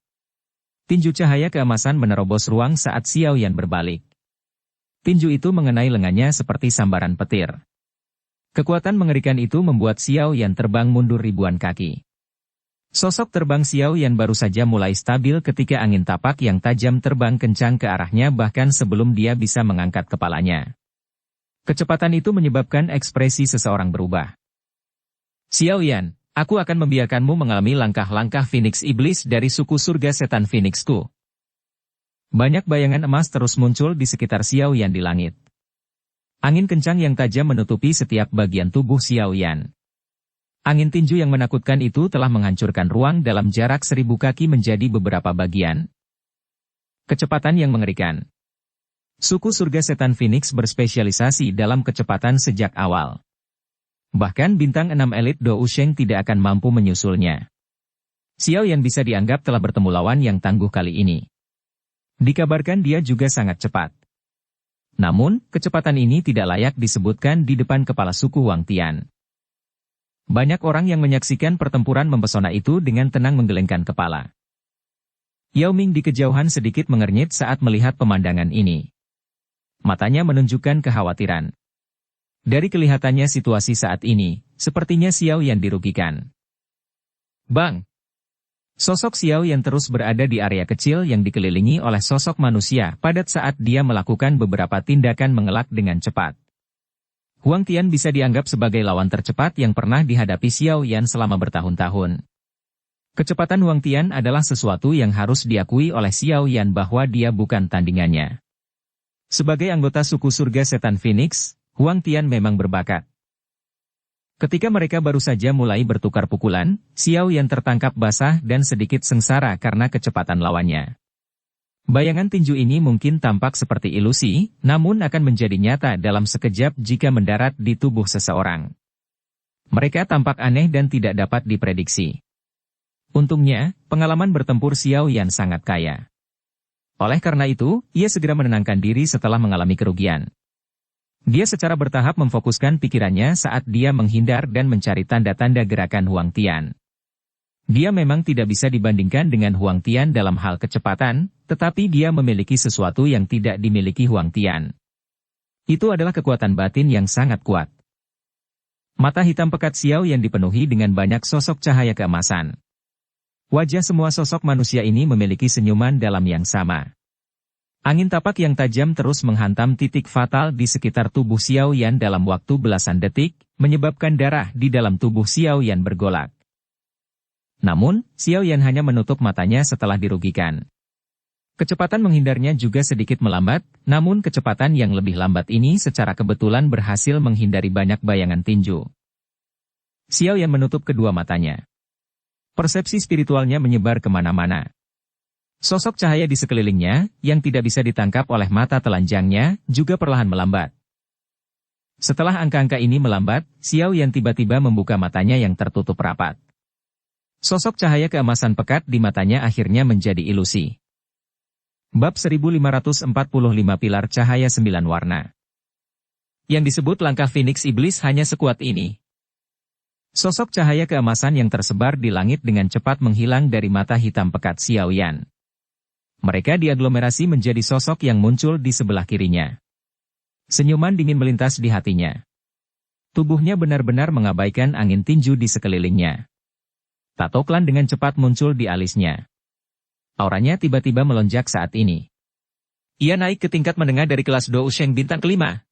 Tinju cahaya keemasan menerobos ruang saat Xiao Yan berbalik. Tinju itu mengenai lengannya seperti sambaran petir. Kekuatan mengerikan itu membuat Xiao Yan terbang mundur ribuan kaki. Sosok terbang Xiao Yan baru saja mulai stabil ketika angin tapak yang tajam terbang kencang ke arahnya bahkan sebelum dia bisa mengangkat kepalanya. Kecepatan itu menyebabkan ekspresi seseorang berubah. Xiao Yan, aku akan membiarkanmu mengalami langkah-langkah Phoenix Iblis dari suku surga setan Phoenixku. Banyak bayangan emas terus muncul di sekitar Xiao Yan di langit. Angin kencang yang tajam menutupi setiap bagian tubuh Xiao Yan. Angin tinju yang menakutkan itu telah menghancurkan ruang dalam jarak 1000 kaki menjadi beberapa bagian. Kecepatan yang mengerikan. Suku surga setan Phoenix berspesialisasi dalam kecepatan sejak awal. Bahkan bintang 6 elit Do Usheng tidak akan mampu menyusulnya. Xiao Yan bisa dianggap telah bertemu lawan yang tangguh kali ini. Dikabarkan dia juga sangat cepat. Namun, kecepatan ini tidak layak disebutkan di depan kepala suku Huang Tian. Banyak orang yang menyaksikan pertempuran mempesona itu dengan tenang menggelengkan kepala. Yao Ming di kejauhan sedikit mengernyit saat melihat pemandangan ini. Matanya menunjukkan kekhawatiran. Dari kelihatannya situasi saat ini, sepertinya Xiao Yan dirugikan. Bang! Sosok Xiao Yan terus berada di area kecil yang dikelilingi oleh sosok manusia padat saat dia melakukan beberapa tindakan mengelak dengan cepat. Huang Tian bisa dianggap sebagai lawan tercepat yang pernah dihadapi Xiao Yan selama bertahun-tahun. Kecepatan Huang Tian adalah sesuatu yang harus diakui oleh Xiao Yan bahwa dia bukan tandingannya. Sebagai anggota suku surga setan Phoenix, Huang Tian memang berbakat. Ketika mereka baru saja mulai bertukar pukulan, Xiao Yan tertangkap basah dan sedikit sengsara karena kecepatan lawannya. Bayangan tinju ini mungkin tampak seperti ilusi, namun akan menjadi nyata dalam sekejap jika mendarat di tubuh seseorang. Mereka tampak aneh dan tidak dapat diprediksi. Untungnya, pengalaman bertempur Xiao Yan sangat kaya. Oleh karena itu, ia segera menenangkan diri setelah mengalami kerugian. Dia secara bertahap memfokuskan pikirannya saat dia menghindar dan mencari tanda-tanda gerakan Huang Tian. Dia memang tidak bisa dibandingkan dengan Huang Tian dalam hal kecepatan, tetapi dia memiliki sesuatu yang tidak dimiliki Huang Tian. Itu adalah kekuatan batin yang sangat kuat. Mata hitam pekat Xiao yang dipenuhi dengan banyak sosok cahaya keemasan. Wajah semua sosok manusia ini memiliki senyuman dalam yang sama. Angin tapak yang tajam terus menghantam titik fatal di sekitar tubuh Xiao Yan dalam waktu belasan detik, menyebabkan darah di dalam tubuh Xiao Yan bergolak. Namun, Xiao Yan hanya menutup matanya setelah dirugikan. Kecepatan menghindarnya juga sedikit melambat, namun kecepatan yang lebih lambat ini secara kebetulan berhasil menghindari banyak bayangan tinju. Xiao Yan menutup kedua matanya. Persepsi spiritualnya menyebar kemana-mana. Sosok cahaya di sekelilingnya, yang tidak bisa ditangkap oleh mata telanjangnya, juga perlahan melambat. Setelah angka-angka ini melambat, Xiao Yan tiba-tiba membuka matanya yang tertutup rapat. Sosok cahaya keemasan pekat di matanya akhirnya menjadi ilusi. Bab 1545 Pilar Cahaya 9 Warna. Yang disebut langkah Phoenix Iblis hanya sekuat ini. Sosok cahaya keemasan yang tersebar di langit dengan cepat menghilang dari mata hitam pekat Xiao Yan. Mereka diaglomerasi menjadi sosok yang muncul di sebelah kirinya. Senyuman dingin melintas di hatinya. Tubuhnya benar-benar mengabaikan angin tinju di sekelilingnya. Tato klan dengan cepat muncul di alisnya. Auranya tiba-tiba melonjak saat ini. Ia naik ke tingkat menengah dari kelas Do Usheng bintang kelima.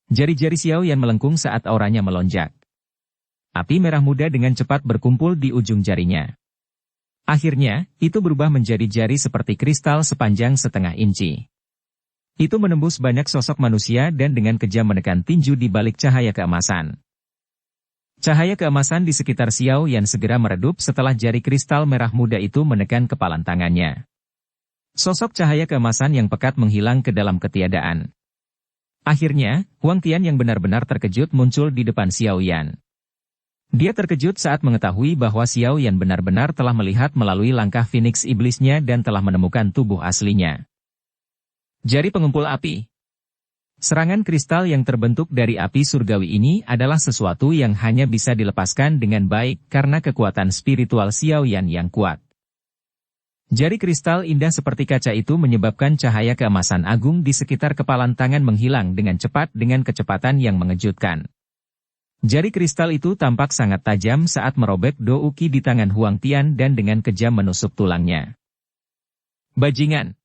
Jari-jari Xiao Yan melengkung saat auranya melonjak. Api merah muda dengan cepat berkumpul di ujung jarinya. Akhirnya, itu berubah menjadi jari seperti kristal sepanjang setengah inci. Itu menembus banyak sosok manusia dan dengan kejam menekan tinju di balik cahaya keemasan. Cahaya keemasan di sekitar Xiao Yan segera meredup setelah jari kristal merah muda itu menekan kepalan tangannya. Sosok cahaya keemasan yang pekat menghilang ke dalam ketiadaan. Akhirnya, Huang Tian yang benar-benar terkejut muncul di depan Xiao Yan. Dia terkejut saat mengetahui bahwa Xiao Yan benar-benar telah melihat melalui langkah Phoenix Iblisnya dan telah menemukan tubuh aslinya. Jari pengumpul api. Serangan kristal yang terbentuk dari api surgawi ini adalah sesuatu yang hanya bisa dilepaskan dengan baik karena kekuatan spiritual Xiao Yan yang kuat. Jari kristal indah seperti kaca itu menyebabkan cahaya keemasan agung di sekitar kepalan tangan menghilang dengan cepat dengan kecepatan yang mengejutkan. Jari kristal itu tampak sangat tajam saat merobek Do Uki di tangan Huang Tian dan dengan kejam menusuk tulangnya. Bajingan!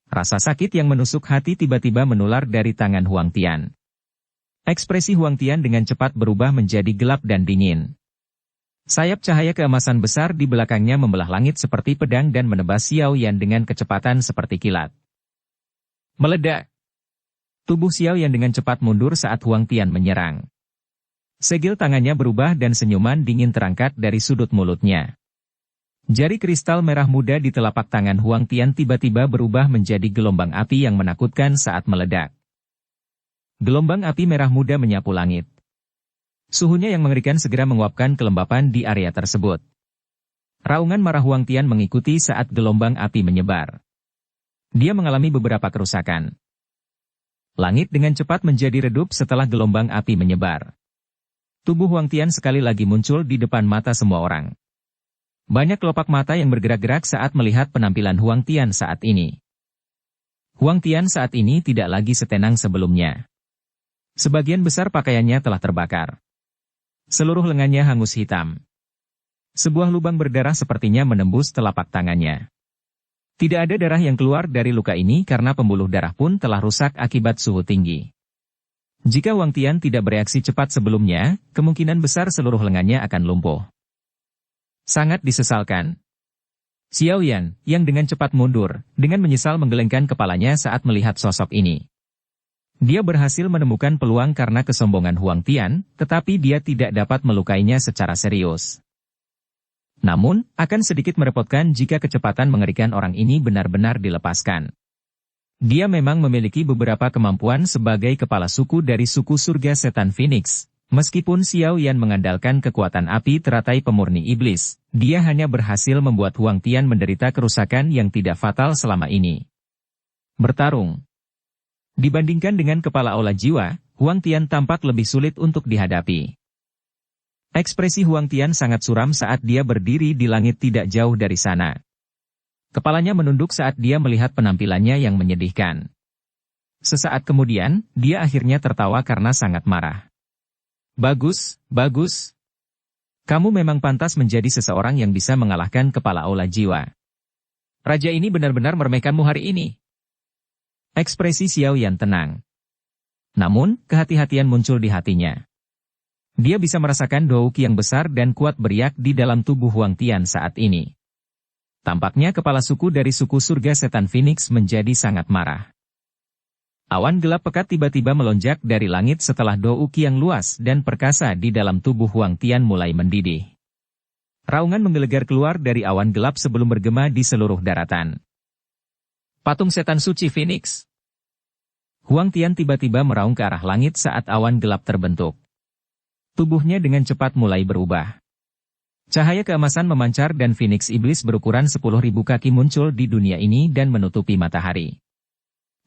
Rasa sakit yang menusuk hati tiba-tiba menular dari tangan Huang Tian. Ekspresi Huang Tian dengan cepat berubah menjadi gelap dan dingin. Sayap cahaya keemasan besar di belakangnya membelah langit seperti pedang dan menebas Xiao Yan dengan kecepatan seperti kilat. Meledak! Tubuh Xiao Yan dengan cepat mundur saat Huang Tian menyerang. Segel tangannya berubah dan senyuman dingin terangkat dari sudut mulutnya. Jari kristal merah muda di telapak tangan Huang Tian tiba-tiba berubah menjadi gelombang api yang menakutkan saat meledak. Gelombang api merah muda menyapu langit. Suhunya yang mengerikan segera menguapkan kelembapan di area tersebut. Raungan marah Huang Tian mengikuti saat gelombang api menyebar. Dia mengalami beberapa kerusakan. Langit dengan cepat menjadi redup setelah gelombang api menyebar. Tubuh Huang Tian sekali lagi muncul di depan mata semua orang. Banyak kelopak mata yang bergerak-gerak saat melihat penampilan Huang Tian saat ini. Huang Tian saat ini tidak lagi setenang sebelumnya. Sebagian besar pakaiannya telah terbakar. Seluruh lengannya hangus hitam. Sebuah lubang berdarah sepertinya menembus telapak tangannya. Tidak ada darah yang keluar dari luka ini karena pembuluh darah pun telah rusak akibat suhu tinggi. Jika Huang Tian tidak bereaksi cepat sebelumnya, kemungkinan besar seluruh lengannya akan lumpuh. Sangat disesalkan. Xiao Yan, yang dengan cepat mundur, dengan menyesal menggelengkan kepalanya saat melihat sosok ini. Dia berhasil menemukan peluang karena kesombongan Huang Tian, tetapi dia tidak dapat melukainya secara serius. Namun, akan sedikit merepotkan jika kecepatan mengerikan orang ini benar-benar dilepaskan. Dia memang memiliki beberapa kemampuan sebagai kepala suku dari suku surga setan Phoenix. Meskipun Xiao Yan mengandalkan kekuatan api teratai pemurni iblis, dia hanya berhasil membuat Huang Tian menderita kerusakan yang tidak fatal selama ini. Bertarung. Dibandingkan dengan kepala aula jiwa, Huang Tian tampak lebih sulit untuk dihadapi. Ekspresi Huang Tian sangat suram saat dia berdiri di langit tidak jauh dari sana. Kepalanya menunduk saat dia melihat penampilannya yang menyedihkan. Sesaat kemudian, dia akhirnya tertawa karena sangat marah. Bagus, bagus. Kamu memang pantas menjadi seseorang yang bisa mengalahkan kepala aula jiwa. Raja ini benar-benar meremehkanmu hari ini. Ekspresi Xiao Yan tenang. Namun, kehati-hatian muncul di hatinya. Dia bisa merasakan douki yang besar dan kuat beriak di dalam tubuh Huang Tian saat ini. Tampaknya kepala suku dari suku surga setan Phoenix menjadi sangat marah. Awan gelap pekat tiba-tiba melonjak dari langit setelah douki yang luas dan perkasa di dalam tubuh Huang Tian mulai mendidih. Raungan menggelegar keluar dari awan gelap sebelum bergema di seluruh daratan. Patung setan suci Phoenix. Huang Tian tiba-tiba meraung ke arah langit saat awan gelap terbentuk. Tubuhnya dengan cepat mulai berubah. Cahaya keemasan memancar dan Phoenix Iblis berukuran 10.000 kaki muncul di dunia ini dan menutupi matahari.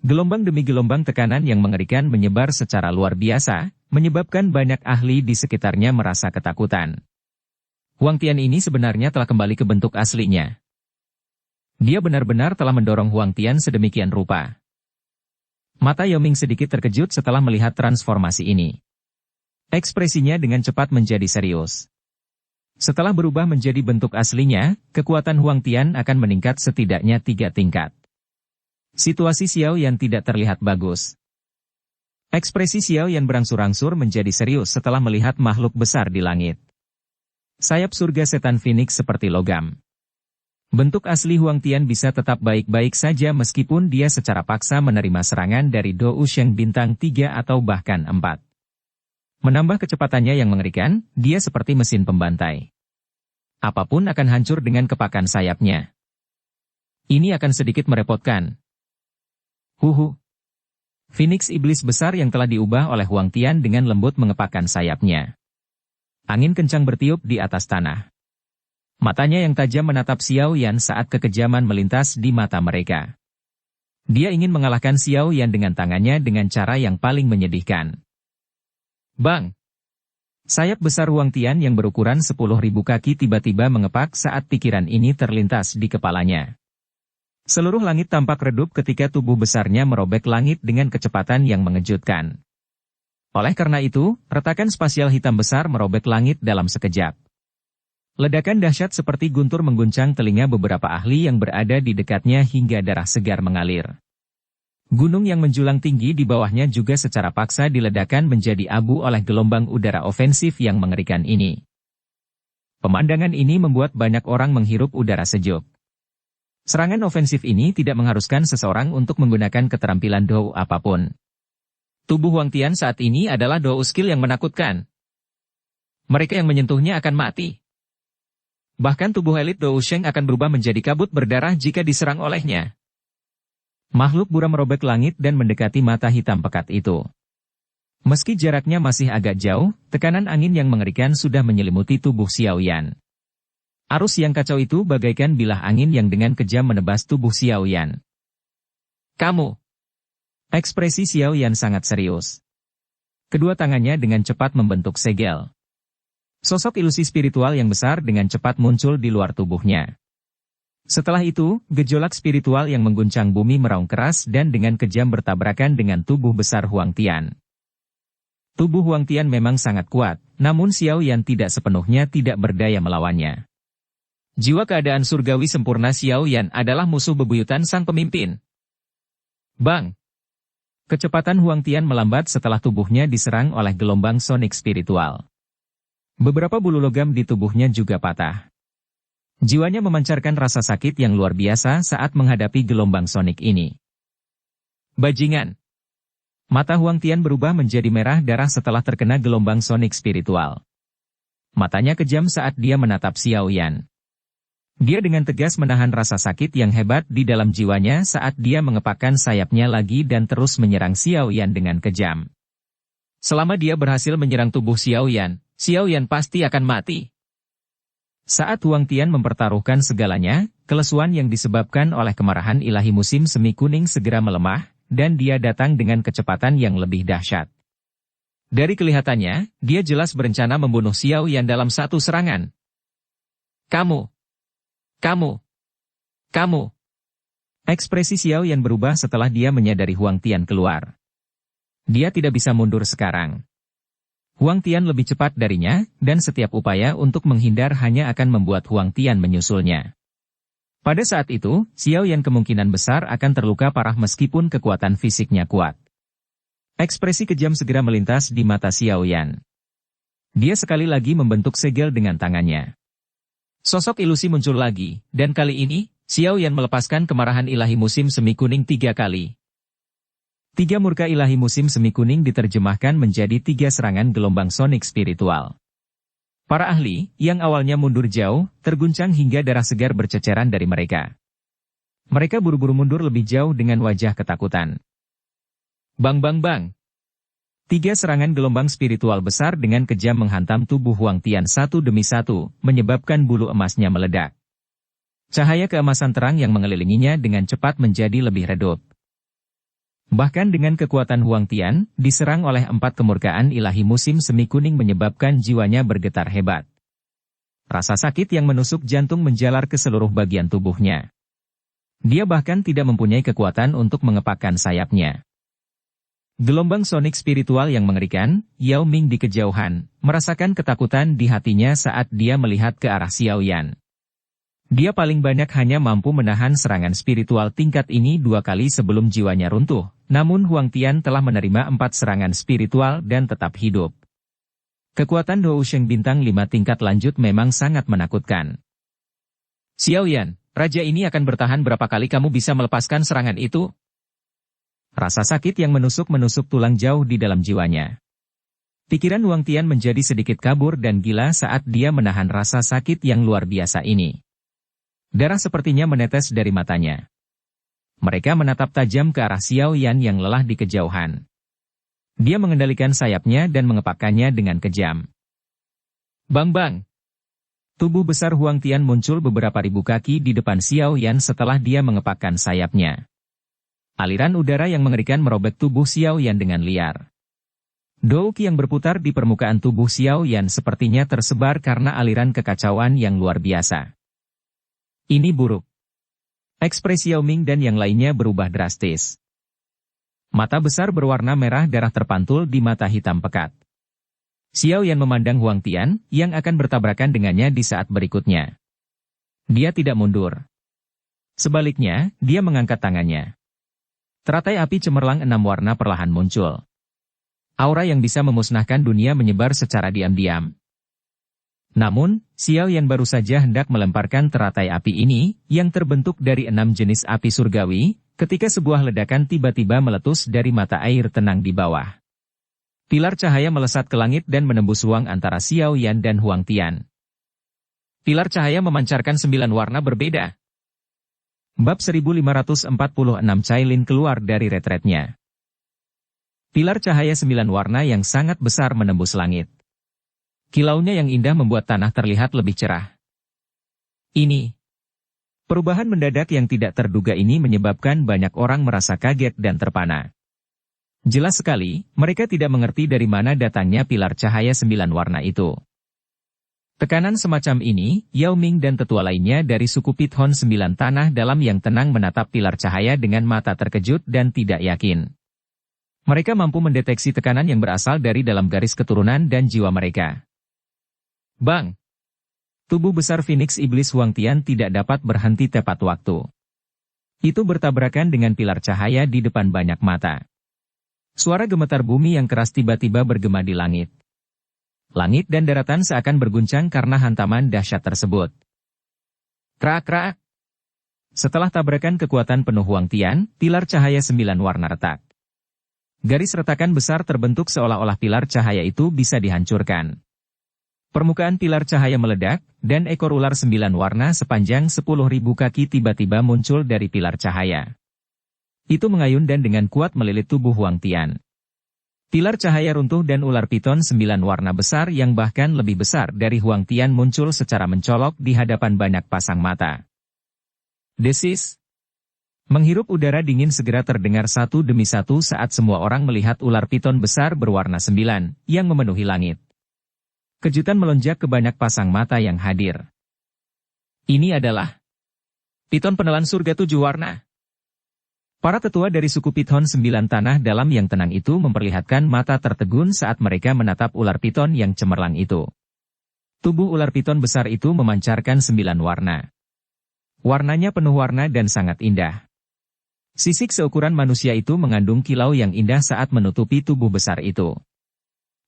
Gelombang demi gelombang tekanan yang mengerikan menyebar secara luar biasa, menyebabkan banyak ahli di sekitarnya merasa ketakutan. Huang Tian ini sebenarnya telah kembali ke bentuk aslinya. Dia benar-benar telah mendorong Huang Tian sedemikian rupa. Mata Yao Ming sedikit terkejut setelah melihat transformasi ini. Ekspresinya dengan cepat menjadi serius. Setelah berubah menjadi bentuk aslinya, kekuatan Huang Tian akan meningkat setidaknya 3 tingkat. Situasi Xiao Yan tidak terlihat bagus. Ekspresi Xiao Yan berangsur-angsur menjadi serius setelah melihat makhluk besar di langit. Sayap surga setan Phoenix seperti logam. Bentuk asli Huang Tian bisa tetap baik-baik saja meskipun dia secara paksa menerima serangan dari Dou Sheng bintang 3 atau bahkan 4. Menambah kecepatannya yang mengerikan, dia seperti mesin pembantai. Apapun akan hancur dengan kepakan sayapnya. Ini akan sedikit merepotkan. Huhu. Phoenix iblis besar yang telah diubah oleh Huang Tian dengan lembut mengepakkan sayapnya. Angin kencang bertiup di atas tanah. Matanya yang tajam menatap Xiao Yan saat kekejaman melintas di mata mereka. Dia ingin mengalahkan Xiao Yan dengan tangannya dengan cara yang paling menyedihkan. Bang! Sayap besar Huang Tian yang berukuran 10.000 kaki tiba-tiba mengepak saat pikiran ini terlintas di kepalanya. Seluruh langit tampak redup ketika tubuh besarnya merobek langit dengan kecepatan yang mengejutkan. Oleh karena itu, retakan spasial hitam besar merobek langit dalam sekejap. Ledakan dahsyat seperti guntur mengguncang telinga beberapa ahli yang berada di dekatnya hingga darah segar mengalir. Gunung yang menjulang tinggi di bawahnya juga secara paksa diledakkan menjadi abu oleh gelombang udara ofensif yang mengerikan ini. Pemandangan ini membuat banyak orang menghirup udara sejuk. Serangan ofensif ini tidak mengharuskan seseorang untuk menggunakan keterampilan Dou apapun. Tubuh Huang Tian saat ini adalah dou skill yang menakutkan. Mereka yang menyentuhnya akan mati. Bahkan tubuh elit Dou Sheng akan berubah menjadi kabut berdarah jika diserang olehnya. Makhluk buram merobek langit dan mendekati mata hitam pekat itu. Meski jaraknya masih agak jauh, tekanan angin yang mengerikan sudah menyelimuti tubuh Xiao Yan. Arus yang kacau itu bagaikan bilah angin yang dengan kejam menebas tubuh Xiao Yan. Kamu! Ekspresi Xiao Yan sangat serius. Kedua tangannya dengan cepat membentuk segel. Sosok ilusi spiritual yang besar dengan cepat muncul di luar tubuhnya. Setelah itu, gejolak spiritual yang mengguncang bumi meraung keras dan dengan kejam bertabrakan dengan tubuh besar Huang Tian. Tubuh Huang Tian memang sangat kuat, namun Xiao Yan tidak sepenuhnya tidak berdaya melawannya. Jiwa keadaan surgawi sempurna Xiao Yan adalah musuh bebuyutan sang pemimpin. Bang! Kecepatan Huang Tian melambat setelah tubuhnya diserang oleh gelombang sonik spiritual. Beberapa bulu logam di tubuhnya juga patah. Jiwanya memancarkan rasa sakit yang luar biasa saat menghadapi gelombang sonik ini. Bajingan! Mata Huang Tian berubah menjadi merah darah setelah terkena gelombang sonik spiritual. Matanya kejam saat dia menatap Xiao Yan. Dia dengan tegas menahan rasa sakit yang hebat di dalam jiwanya saat dia mengepakkan sayapnya lagi dan terus menyerang Xiao Yan dengan kejam. Selama dia berhasil menyerang tubuh Xiao Yan pasti akan mati. Saat Huang Tian mempertaruhkan segalanya, kelesuan yang disebabkan oleh kemarahan ilahi musim semi kuning segera melemah, dan dia datang dengan kecepatan yang lebih dahsyat. Dari kelihatannya, dia jelas berencana membunuh Xiao Yan dalam satu serangan. Kamu! Ekspresi Xiao Yan berubah setelah dia menyadari Huang Tian keluar. Dia tidak bisa mundur sekarang. Huang Tian lebih cepat darinya, dan setiap upaya untuk menghindar hanya akan membuat Huang Tian menyusulnya. Pada saat itu, Xiao Yan kemungkinan besar akan terluka parah meskipun kekuatan fisiknya kuat. Ekspresi kejam segera melintas di mata Xiao Yan. Dia sekali lagi membentuk segel dengan tangannya. Sosok ilusi muncul lagi, dan kali ini, Xiao Yan melepaskan kemarahan ilahi musim semi kuning 3 kali. 3 murka ilahi musim semi kuning diterjemahkan menjadi 3 serangan gelombang sonik spiritual. Para ahli, yang awalnya mundur jauh, terguncang hingga darah segar berceceran dari mereka. Mereka buru-buru mundur lebih jauh dengan wajah ketakutan. Bang bang bang! 3 serangan gelombang spiritual besar dengan kejam menghantam tubuh Huang Tian satu demi satu, menyebabkan bulu emasnya meledak. Cahaya keemasan terang yang mengelilinginya dengan cepat menjadi lebih redup. Bahkan dengan kekuatan Huang Tian, diserang oleh 4 kemurkaan ilahi musim semi kuning menyebabkan jiwanya bergetar hebat. Rasa sakit yang menusuk jantung menjalar ke seluruh bagian tubuhnya. Dia bahkan tidak mempunyai kekuatan untuk mengepakkan sayapnya. Gelombang sonik spiritual yang mengerikan, Yao Ming di kejauhan, merasakan ketakutan di hatinya saat dia melihat ke arah Xiao Yan. Dia paling banyak hanya mampu menahan serangan spiritual tingkat ini 2 kali sebelum jiwanya runtuh, namun Huang Tian telah menerima 4 serangan spiritual dan tetap hidup. Kekuatan Dou Sheng bintang 5 tingkat lanjut memang sangat menakutkan. Xiao Yan, raja ini akan bertahan berapa kali kamu bisa melepaskan serangan itu? Rasa sakit yang menusuk-menusuk tulang jauh di dalam jiwanya. Pikiran Huang Tian menjadi sedikit kabur dan gila saat dia menahan rasa sakit yang luar biasa ini. Darah sepertinya menetes dari matanya. Mereka menatap tajam ke arah Xiao Yan yang lelah di kejauhan. Dia mengendalikan sayapnya dan mengepakkannya dengan kejam. Bang bang! Tubuh besar Huang Tian muncul beberapa ribu kaki di depan Xiao Yan setelah dia mengepakkan sayapnya. Aliran udara yang mengerikan merobek tubuh Xiao Yan dengan liar. Dou Qi yang berputar di permukaan tubuh Xiao Yan sepertinya tersebar karena aliran kekacauan yang luar biasa. Ini buruk. Ekspresi Yao Ming dan yang lainnya berubah drastis. Mata besar berwarna merah darah terpantul di mata hitam pekat. Xiao Yan memandang Huang Tian, yang akan bertabrakan dengannya di saat berikutnya. Dia tidak mundur. Sebaliknya, dia mengangkat tangannya. Teratai api cemerlang 6 warna perlahan muncul. Aura yang bisa memusnahkan dunia menyebar secara diam-diam. Namun, Xiao Yan baru saja hendak melemparkan teratai api ini, yang terbentuk dari 6 jenis api surgawi, ketika sebuah ledakan tiba-tiba meletus dari mata air tenang di bawah. Pilar cahaya melesat ke langit dan menembus ruang antara Xiao Yan dan Huang Tian. Pilar cahaya memancarkan 9 warna berbeda. Bab 1546 Cailin keluar dari retretnya. Pilar cahaya 9 warna yang sangat besar menembus langit. Kilaunya yang indah membuat tanah terlihat lebih cerah. Ini. Perubahan mendadak yang tidak terduga ini menyebabkan banyak orang merasa kaget dan terpana. Jelas sekali, mereka tidak mengerti dari mana datangnya pilar cahaya 9 warna itu. Tekanan semacam ini, Yao Ming dan tetua lainnya dari suku Pithon 9 tanah dalam yang tenang menatap pilar cahaya dengan mata terkejut dan tidak yakin. Mereka mampu mendeteksi tekanan yang berasal dari dalam garis keturunan dan jiwa mereka. Bang! Tubuh besar Phoenix Iblis Huang Tian tidak dapat berhenti tepat waktu. Itu bertabrakan dengan pilar cahaya di depan banyak mata. Suara gemetar bumi yang keras tiba-tiba bergema di langit. Langit dan daratan seakan berguncang karena hantaman dahsyat tersebut. Krak-krak! Setelah tabrakan kekuatan penuh Huang Tian, pilar cahaya 9 warna retak. Garis retakan besar terbentuk seolah-olah pilar cahaya itu bisa dihancurkan. Permukaan pilar cahaya meledak, dan ekor ular 9 warna sepanjang 10.000 kaki tiba-tiba muncul dari pilar cahaya. Itu mengayun dan dengan kuat melilit tubuh Huang Tian. Pilar cahaya runtuh dan ular piton 9 warna besar yang bahkan lebih besar dari Huang Tian muncul secara mencolok di hadapan banyak pasang mata. Desis. Menghirup udara dingin segera terdengar satu demi satu saat semua orang melihat ular piton besar berwarna 9, yang memenuhi langit. Kejutan melonjak ke banyak pasang mata yang hadir. Ini adalah piton penelan surga 7 warna. Para tetua dari suku Pithon 9 tanah dalam yang tenang itu memperlihatkan mata tertegun saat mereka menatap ular piton yang cemerlang itu. Tubuh ular piton besar itu memancarkan 9 warna. Warnanya penuh warna dan sangat indah. Sisik seukuran manusia itu mengandung kilau yang indah saat menutupi tubuh besar itu.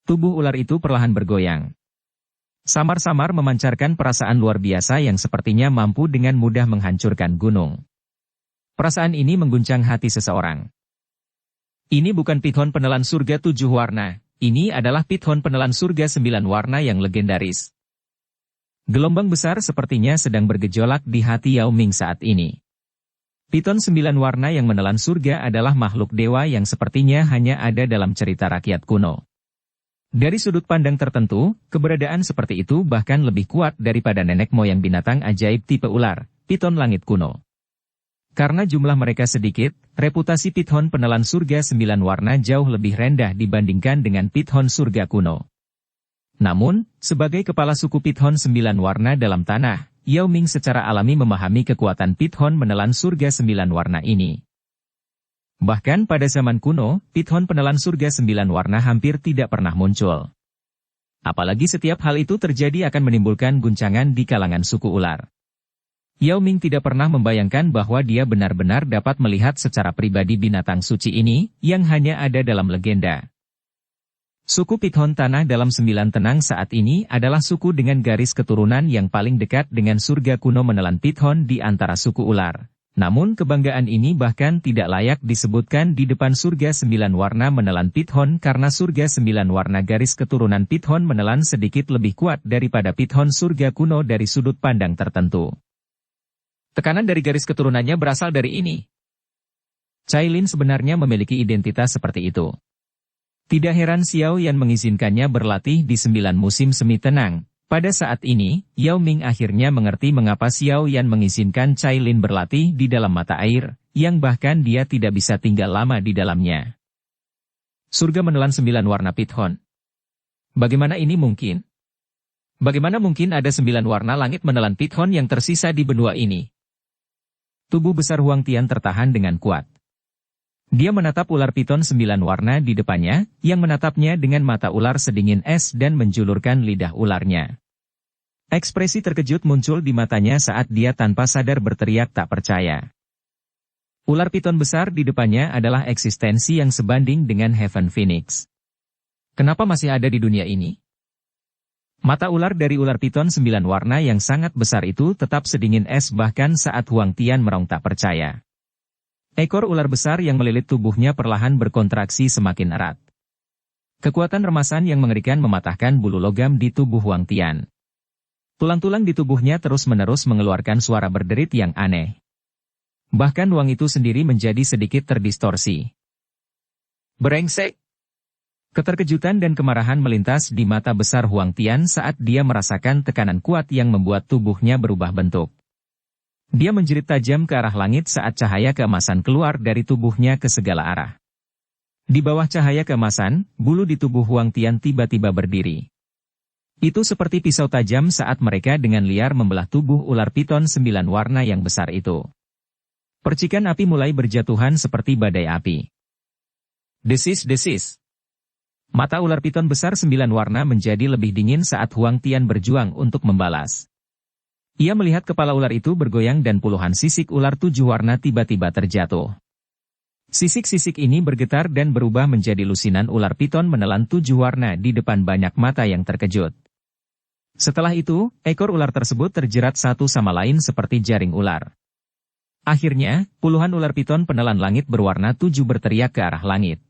Tubuh ular itu perlahan bergoyang. Samar-samar memancarkan perasaan luar biasa yang sepertinya mampu dengan mudah menghancurkan gunung. Perasaan ini mengguncang hati seseorang. Ini bukan Pithon penelan surga 7 warna, ini adalah Pithon penelan surga 9 warna yang legendaris. Gelombang besar sepertinya sedang bergejolak di hati Yao Ming saat ini. Pithon 9 warna yang menelan surga adalah makhluk dewa yang sepertinya hanya ada dalam cerita rakyat kuno. Dari sudut pandang tertentu, keberadaan seperti itu bahkan lebih kuat daripada nenek moyang binatang ajaib tipe ular, Pithon langit kuno. Karena jumlah mereka sedikit, reputasi Pithon penelan surga 9 warna jauh lebih rendah dibandingkan dengan Pithon surga kuno. Namun, sebagai kepala suku Pithon 9 warna dalam tanah, Yao Ming secara alami memahami kekuatan Pithon menelan surga 9 warna ini. Bahkan pada zaman kuno, Pithon penelan surga 9 warna hampir tidak pernah muncul. Apalagi setiap hal itu terjadi akan menimbulkan guncangan di kalangan suku ular. Yao Ming tidak pernah membayangkan bahwa dia benar-benar dapat melihat secara pribadi binatang suci ini, yang hanya ada dalam legenda. Suku Pithon tanah dalam 9 tenang saat ini adalah suku dengan garis keturunan yang paling dekat dengan surga kuno menelan Pithon di antara suku ular. Namun kebanggaan ini bahkan tidak layak disebutkan di depan surga 9 warna menelan Pithon karena surga 9 warna garis keturunan Pithon menelan sedikit lebih kuat daripada Pithon surga kuno dari sudut pandang tertentu. Tekanan dari garis keturunannya berasal dari ini. Cailin sebenarnya memiliki identitas seperti itu. Tidak heran Xiao Yan mengizinkannya berlatih di 9 musim semi tenang. Pada saat ini, Yao Ming akhirnya mengerti mengapa Xiao Yan mengizinkan Cailin berlatih di dalam mata air, yang bahkan dia tidak bisa tinggal lama di dalamnya. Surga menelan 9 warna Pithon. Bagaimana ini mungkin? Bagaimana mungkin ada 9 warna langit menelan Pithon yang tersisa di benua ini? Tubuh besar Huang Tian tertahan dengan kuat. Dia menatap ular piton 9 warna di depannya, yang menatapnya dengan mata ular sedingin es dan menjulurkan lidah ularnya. Ekspresi terkejut muncul di matanya saat dia tanpa sadar berteriak tak percaya. Ular piton besar di depannya adalah eksistensi yang sebanding dengan Heaven Phoenix. Kenapa masih ada di dunia ini? Mata ular dari ular piton 9 warna yang sangat besar itu tetap sedingin es bahkan saat Huang Tian merong tak percaya. Ekor ular besar yang melilit tubuhnya perlahan berkontraksi semakin erat. Kekuatan remasan yang mengerikan mematahkan bulu logam di tubuh Huang Tian. Tulang-tulang di tubuhnya terus-menerus mengeluarkan suara berderit yang aneh. Bahkan ruang itu sendiri menjadi sedikit terdistorsi. Brengsek! Keterkejutan dan kemarahan melintas di mata besar Huang Tian saat dia merasakan tekanan kuat yang membuat tubuhnya berubah bentuk. Dia menjerit tajam ke arah langit saat cahaya keemasan keluar dari tubuhnya ke segala arah. Di bawah cahaya keemasan, bulu di tubuh Huang Tian tiba-tiba berdiri. Itu seperti pisau tajam saat mereka dengan liar membelah tubuh ular piton 9 warna yang besar itu. Percikan api mulai berjatuhan seperti badai api. Desis-desis. Mata ular piton besar 9 warna menjadi lebih dingin saat Huang Tian berjuang untuk membalas. Ia melihat kepala ular itu bergoyang dan puluhan sisik ular 7 warna tiba-tiba terjatuh. Sisik-sisik ini bergetar dan berubah menjadi lusinan ular piton menelan 7 warna di depan banyak mata yang terkejut. Setelah itu, ekor ular tersebut terjerat satu sama lain seperti jaring ular. Akhirnya, puluhan ular piton penelan langit berwarna 7 berteriak ke arah langit.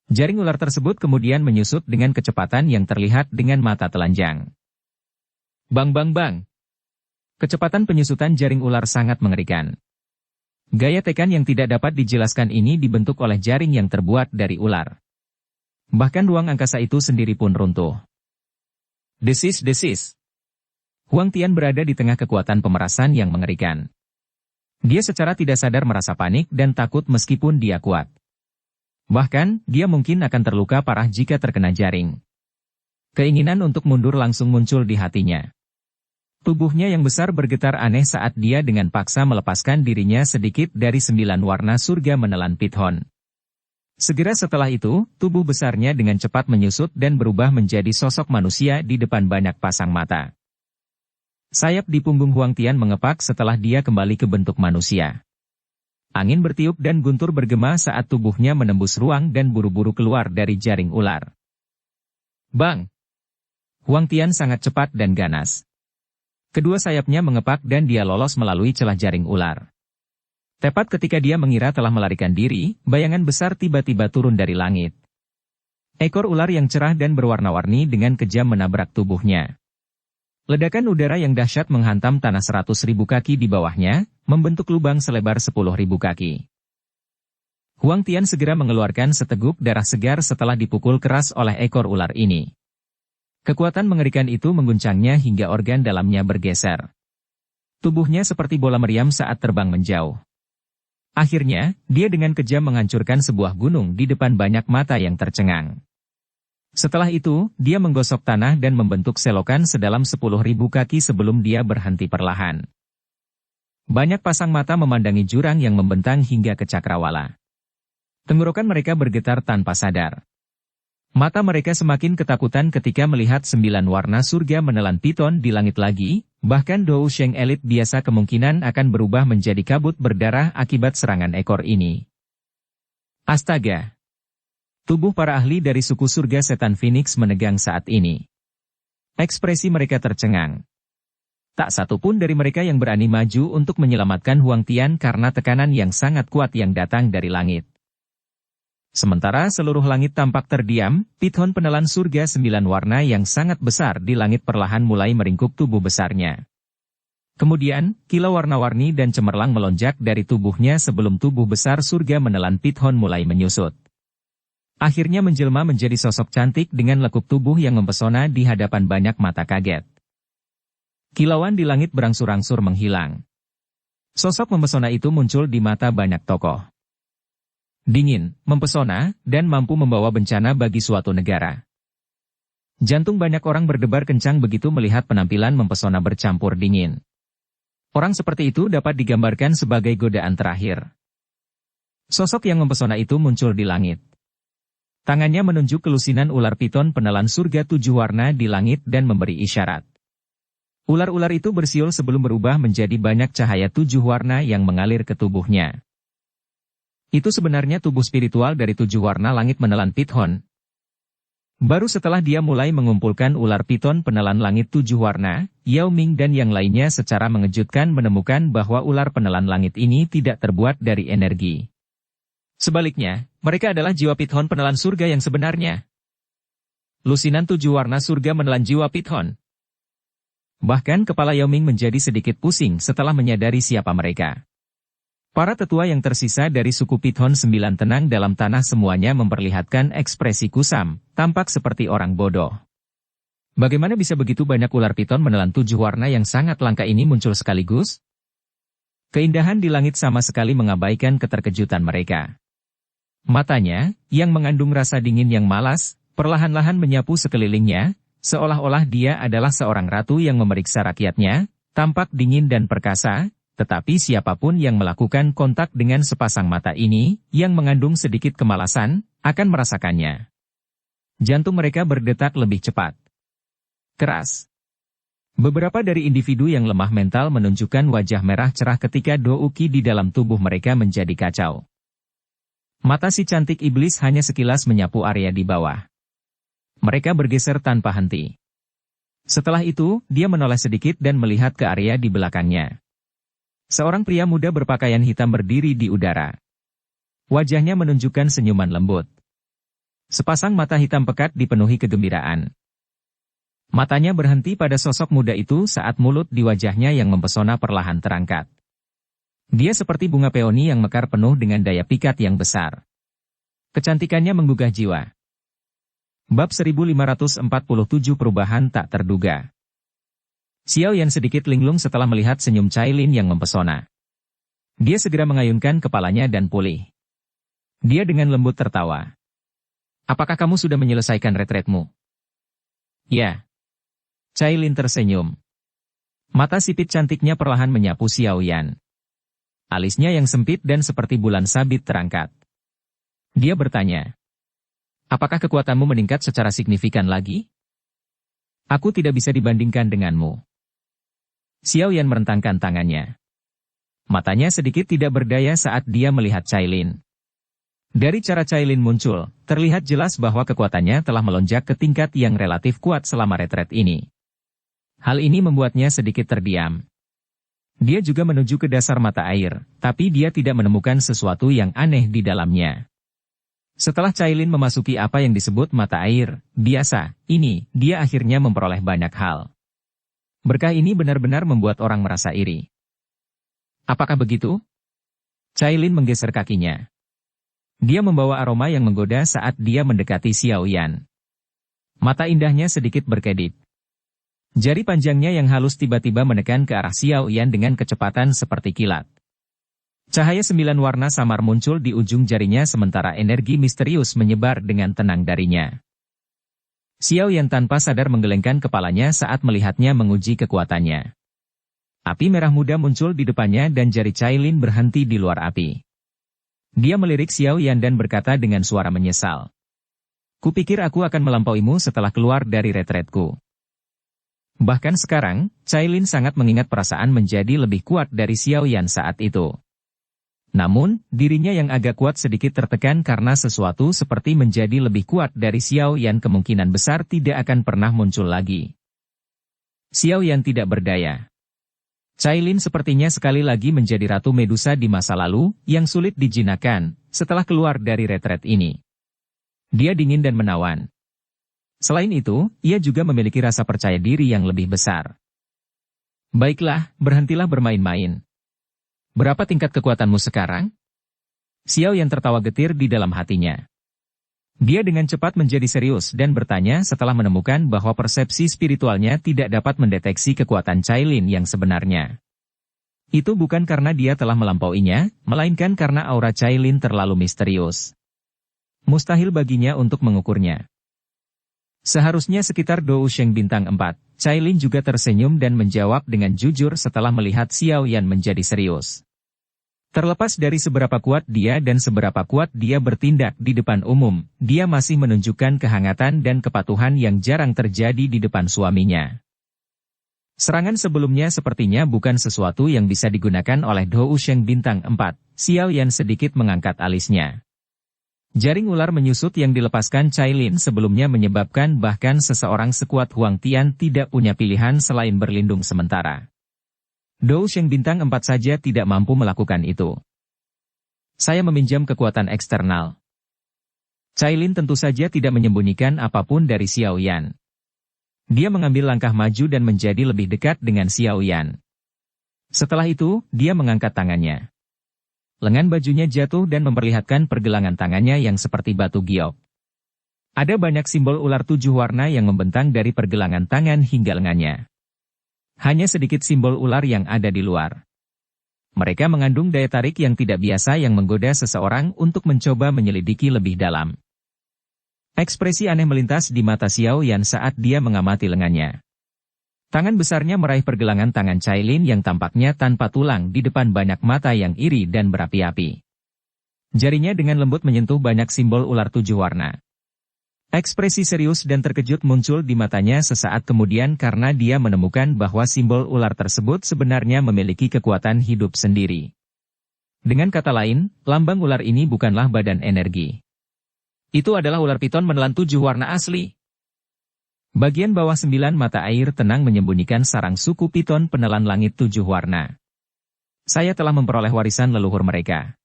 Jaring ular tersebut kemudian menyusut dengan kecepatan yang terlihat dengan mata telanjang. Bang bang bang. Kecepatan penyusutan jaring ular sangat mengerikan. Gaya tekan yang tidak dapat dijelaskan ini dibentuk oleh jaring yang terbuat dari ular. Bahkan ruang angkasa itu sendiri pun runtuh. Desis-desis. Huang Tian berada di tengah kekuatan pemerasan yang mengerikan. Dia secara tidak sadar merasa panik dan takut meskipun dia kuat. Bahkan, dia mungkin akan terluka parah jika terkena jaring. Keinginan untuk mundur langsung muncul di hatinya. Tubuhnya yang besar bergetar aneh saat dia dengan paksa melepaskan dirinya sedikit dari 9 warna surga menelan Pithon. Segera setelah itu, tubuh besarnya dengan cepat menyusut dan berubah menjadi sosok manusia di depan banyak pasang mata. Sayap di punggung Huang Tian mengepak setelah dia kembali ke bentuk manusia. Angin bertiup dan guntur bergema saat tubuhnya menembus ruang dan buru-buru keluar dari jaring ular. Bang! Huang Tian sangat cepat dan ganas. Kedua sayapnya mengepak dan dia lolos melalui celah jaring ular. Tepat ketika dia mengira telah melarikan diri, bayangan besar tiba-tiba turun dari langit. Ekor ular yang cerah dan berwarna-warni dengan kejam menabrak tubuhnya. Ledakan udara yang dahsyat menghantam tanah 100.000 kaki di bawahnya, membentuk lubang selebar 10.000 kaki. Huang Tian segera mengeluarkan seteguk darah segar setelah dipukul keras oleh ekor ular ini. Kekuatan mengerikan itu mengguncangnya hingga organ dalamnya bergeser. Tubuhnya seperti bola meriam saat terbang menjauh. Akhirnya, dia dengan kejam menghancurkan sebuah gunung di depan banyak mata yang tercengang. Setelah itu, dia menggosok tanah dan membentuk selokan sedalam 10.000 kaki sebelum dia berhenti perlahan. Banyak pasang mata memandangi jurang yang membentang hingga ke cakrawala. Tenggorokan mereka bergetar tanpa sadar. Mata mereka semakin ketakutan ketika melihat 9 warna surga menelan Pithon di langit lagi, bahkan Dou Sheng elit biasa kemungkinan akan berubah menjadi kabut berdarah akibat serangan ekor ini. Astaga! Tubuh para ahli dari suku surga setan Phoenix menegang saat ini. Ekspresi mereka tercengang. Tak satu pun dari mereka yang berani maju untuk menyelamatkan Huang Tian karena tekanan yang sangat kuat yang datang dari langit. Sementara seluruh langit tampak terdiam, Pithon penelan surga 9 warna yang sangat besar di langit perlahan mulai meringkuk tubuh besarnya. Kemudian, kilau warna-warni dan cemerlang melonjak dari tubuhnya sebelum tubuh besar surga menelan Pithon mulai menyusut. Akhirnya menjelma menjadi sosok cantik dengan lekuk tubuh yang mempesona di hadapan banyak mata kaget. Kilauan di langit berangsur-angsur menghilang. Sosok mempesona itu muncul di mata banyak tokoh. Dingin, mempesona, dan mampu membawa bencana bagi suatu negara. Jantung banyak orang berdebar kencang begitu melihat penampilan mempesona bercampur dingin. Orang seperti itu dapat digambarkan sebagai godaan terakhir. Sosok yang mempesona itu muncul di langit. Tangannya menunjuk kelusinan ular piton penelan surga 7 warna di langit dan memberi isyarat. Ular-ular itu bersiul sebelum berubah menjadi banyak cahaya 7 warna yang mengalir ke tubuhnya. Itu sebenarnya tubuh spiritual dari 7 warna langit menelan Pithon. Baru setelah dia mulai mengumpulkan ular piton penelan langit 7 warna, Yao Ming dan yang lainnya secara mengejutkan menemukan bahwa ular penelan langit ini tidak terbuat dari energi. Sebaliknya, mereka adalah jiwa piton penelan surga yang sebenarnya. Lusinan 7 warna surga menelan jiwa piton. Bahkan kepala Yao Ming menjadi sedikit pusing setelah menyadari siapa mereka. Para tetua yang tersisa dari suku Piton 9 tenang dalam tanah semuanya memperlihatkan ekspresi kusam, tampak seperti orang bodoh. Bagaimana bisa begitu banyak ular piton menelan 7 warna yang sangat langka ini muncul sekaligus? Keindahan di langit sama sekali mengabaikan keterkejutan mereka. Matanya, yang mengandung rasa dingin yang malas, perlahan-lahan menyapu sekelilingnya, seolah-olah dia adalah seorang ratu yang memeriksa rakyatnya, tampak dingin dan perkasa, tetapi siapapun yang melakukan kontak dengan sepasang mata ini, yang mengandung sedikit kemalasan, akan merasakannya. Jantung mereka berdetak lebih cepat. Keras. Beberapa dari individu yang lemah mental menunjukkan wajah merah cerah ketika douki di dalam tubuh mereka menjadi kacau. Mata si cantik iblis hanya sekilas menyapu area di bawah. Mereka bergeser tanpa henti. Setelah itu, dia menoleh sedikit dan melihat ke area di belakangnya. Seorang pria muda berpakaian hitam berdiri di udara. Wajahnya menunjukkan senyuman lembut. Sepasang mata hitam pekat dipenuhi kegembiraan. Matanya berhenti pada sosok muda itu saat mulut di wajahnya yang mempesona perlahan terangkat. Dia seperti bunga peoni yang mekar penuh dengan daya pikat yang besar. Kecantikannya menggugah jiwa. Bab 1547 Perubahan tak terduga. Xiao Yan sedikit linglung setelah melihat senyum Cailin yang mempesona. Dia segera mengayunkan kepalanya dan pulih. Dia dengan lembut tertawa. Apakah kamu sudah menyelesaikan retretmu? Ya. Cailin tersenyum. Mata sipit cantiknya perlahan menyapu Xiao Yan. Alisnya yang sempit dan seperti bulan sabit terangkat. Dia bertanya. Apakah kekuatanmu meningkat secara signifikan lagi? Aku tidak bisa dibandingkan denganmu. Xiao Yan merentangkan tangannya. Matanya sedikit tidak berdaya saat dia melihat Cailin. Dari cara Cailin muncul, terlihat jelas bahwa kekuatannya telah melonjak ke tingkat yang relatif kuat selama retret ini. Hal ini membuatnya sedikit terdiam. Dia juga menuju ke dasar mata air, tapi dia tidak menemukan sesuatu yang aneh di dalamnya. Setelah Cailin memasuki apa yang disebut mata air, biasa, ini, dia akhirnya memperoleh banyak hal. Berkah ini benar-benar membuat orang merasa iri. Apakah begitu? Cailin menggeser kakinya. Dia membawa aroma yang menggoda saat dia mendekati Xiao Yan. Mata indahnya sedikit berkedip. Jari panjangnya yang halus tiba-tiba menekan ke arah Xiao Yan dengan kecepatan seperti kilat. Cahaya 9 warna samar muncul di ujung jarinya sementara energi misterius menyebar dengan tenang darinya. Xiao Yan tanpa sadar menggelengkan kepalanya saat melihatnya menguji kekuatannya. Api merah muda muncul di depannya dan jari Cailin berhenti di luar api. Dia melirik Xiao Yan dan berkata dengan suara menyesal. Kupikir aku akan melampauimu setelah keluar dari retretku. Bahkan sekarang, Cailin sangat mengingat perasaan menjadi lebih kuat dari Xiao Yan saat itu. Namun, dirinya yang agak kuat sedikit tertekan karena sesuatu seperti menjadi lebih kuat dari Xiao Yan kemungkinan besar tidak akan pernah muncul lagi. Xiao Yan tidak berdaya. Cailin sepertinya sekali lagi menjadi Ratu Medusa di masa lalu, yang sulit dijinakkan, setelah keluar dari retret ini. Dia dingin dan menawan. Selain itu, ia juga memiliki rasa percaya diri yang lebih besar. Baiklah, berhentilah bermain-main. Berapa tingkat kekuatanmu sekarang? Xiao Yan tertawa getir di dalam hatinya. Dia dengan cepat menjadi serius dan bertanya setelah menemukan bahwa persepsi spiritualnya tidak dapat mendeteksi kekuatan Cailin yang sebenarnya. Itu bukan karena dia telah melampauinya, melainkan karena aura Cailin terlalu misterius. Mustahil baginya untuk mengukurnya. Seharusnya sekitar Dou Sheng bintang 4, Cailin juga tersenyum dan menjawab dengan jujur setelah melihat Xiao Yan menjadi serius. Terlepas dari seberapa kuat dia dan seberapa kuat dia bertindak di depan umum, dia masih menunjukkan kehangatan dan kepatuhan yang jarang terjadi di depan suaminya. Serangan sebelumnya sepertinya bukan sesuatu yang bisa digunakan oleh Dou Sheng bintang 4, Xiao Yan sedikit mengangkat alisnya. Jaring ular menyusut yang dilepaskan Cailin sebelumnya menyebabkan bahkan seseorang sekuat Huang Tian tidak punya pilihan selain berlindung sementara. Dou Sheng bintang 4 saja tidak mampu melakukan itu. Saya meminjam kekuatan eksternal. Cailin tentu saja tidak menyembunyikan apapun dari Xiao Yan. Dia mengambil langkah maju dan menjadi lebih dekat dengan Xiao Yan. Setelah itu, dia mengangkat tangannya. Lengan bajunya jatuh dan memperlihatkan pergelangan tangannya yang seperti batu giok. Ada banyak simbol ular 7 warna yang membentang dari pergelangan tangan hingga lengannya. Hanya sedikit simbol ular yang ada di luar. Mereka mengandung daya tarik yang tidak biasa yang menggoda seseorang untuk mencoba menyelidiki lebih dalam. Ekspresi aneh melintas di mata Xiao Yan saat dia mengamati lengannya. Tangan besarnya meraih pergelangan tangan Cailin yang tampaknya tanpa tulang di depan banyak mata yang iri dan berapi-api. Jarinya dengan lembut menyentuh banyak simbol ular 7 warna. Ekspresi serius dan terkejut muncul di matanya sesaat kemudian karena dia menemukan bahwa simbol ular tersebut sebenarnya memiliki kekuatan hidup sendiri. Dengan kata lain, lambang ular ini bukanlah badan energi. Itu adalah ular piton menelan 7 warna asli. Bagian bawah 9 mata air tenang menyembunyikan sarang suku piton penelan langit 7 warna. Saya telah memperoleh warisan leluhur mereka.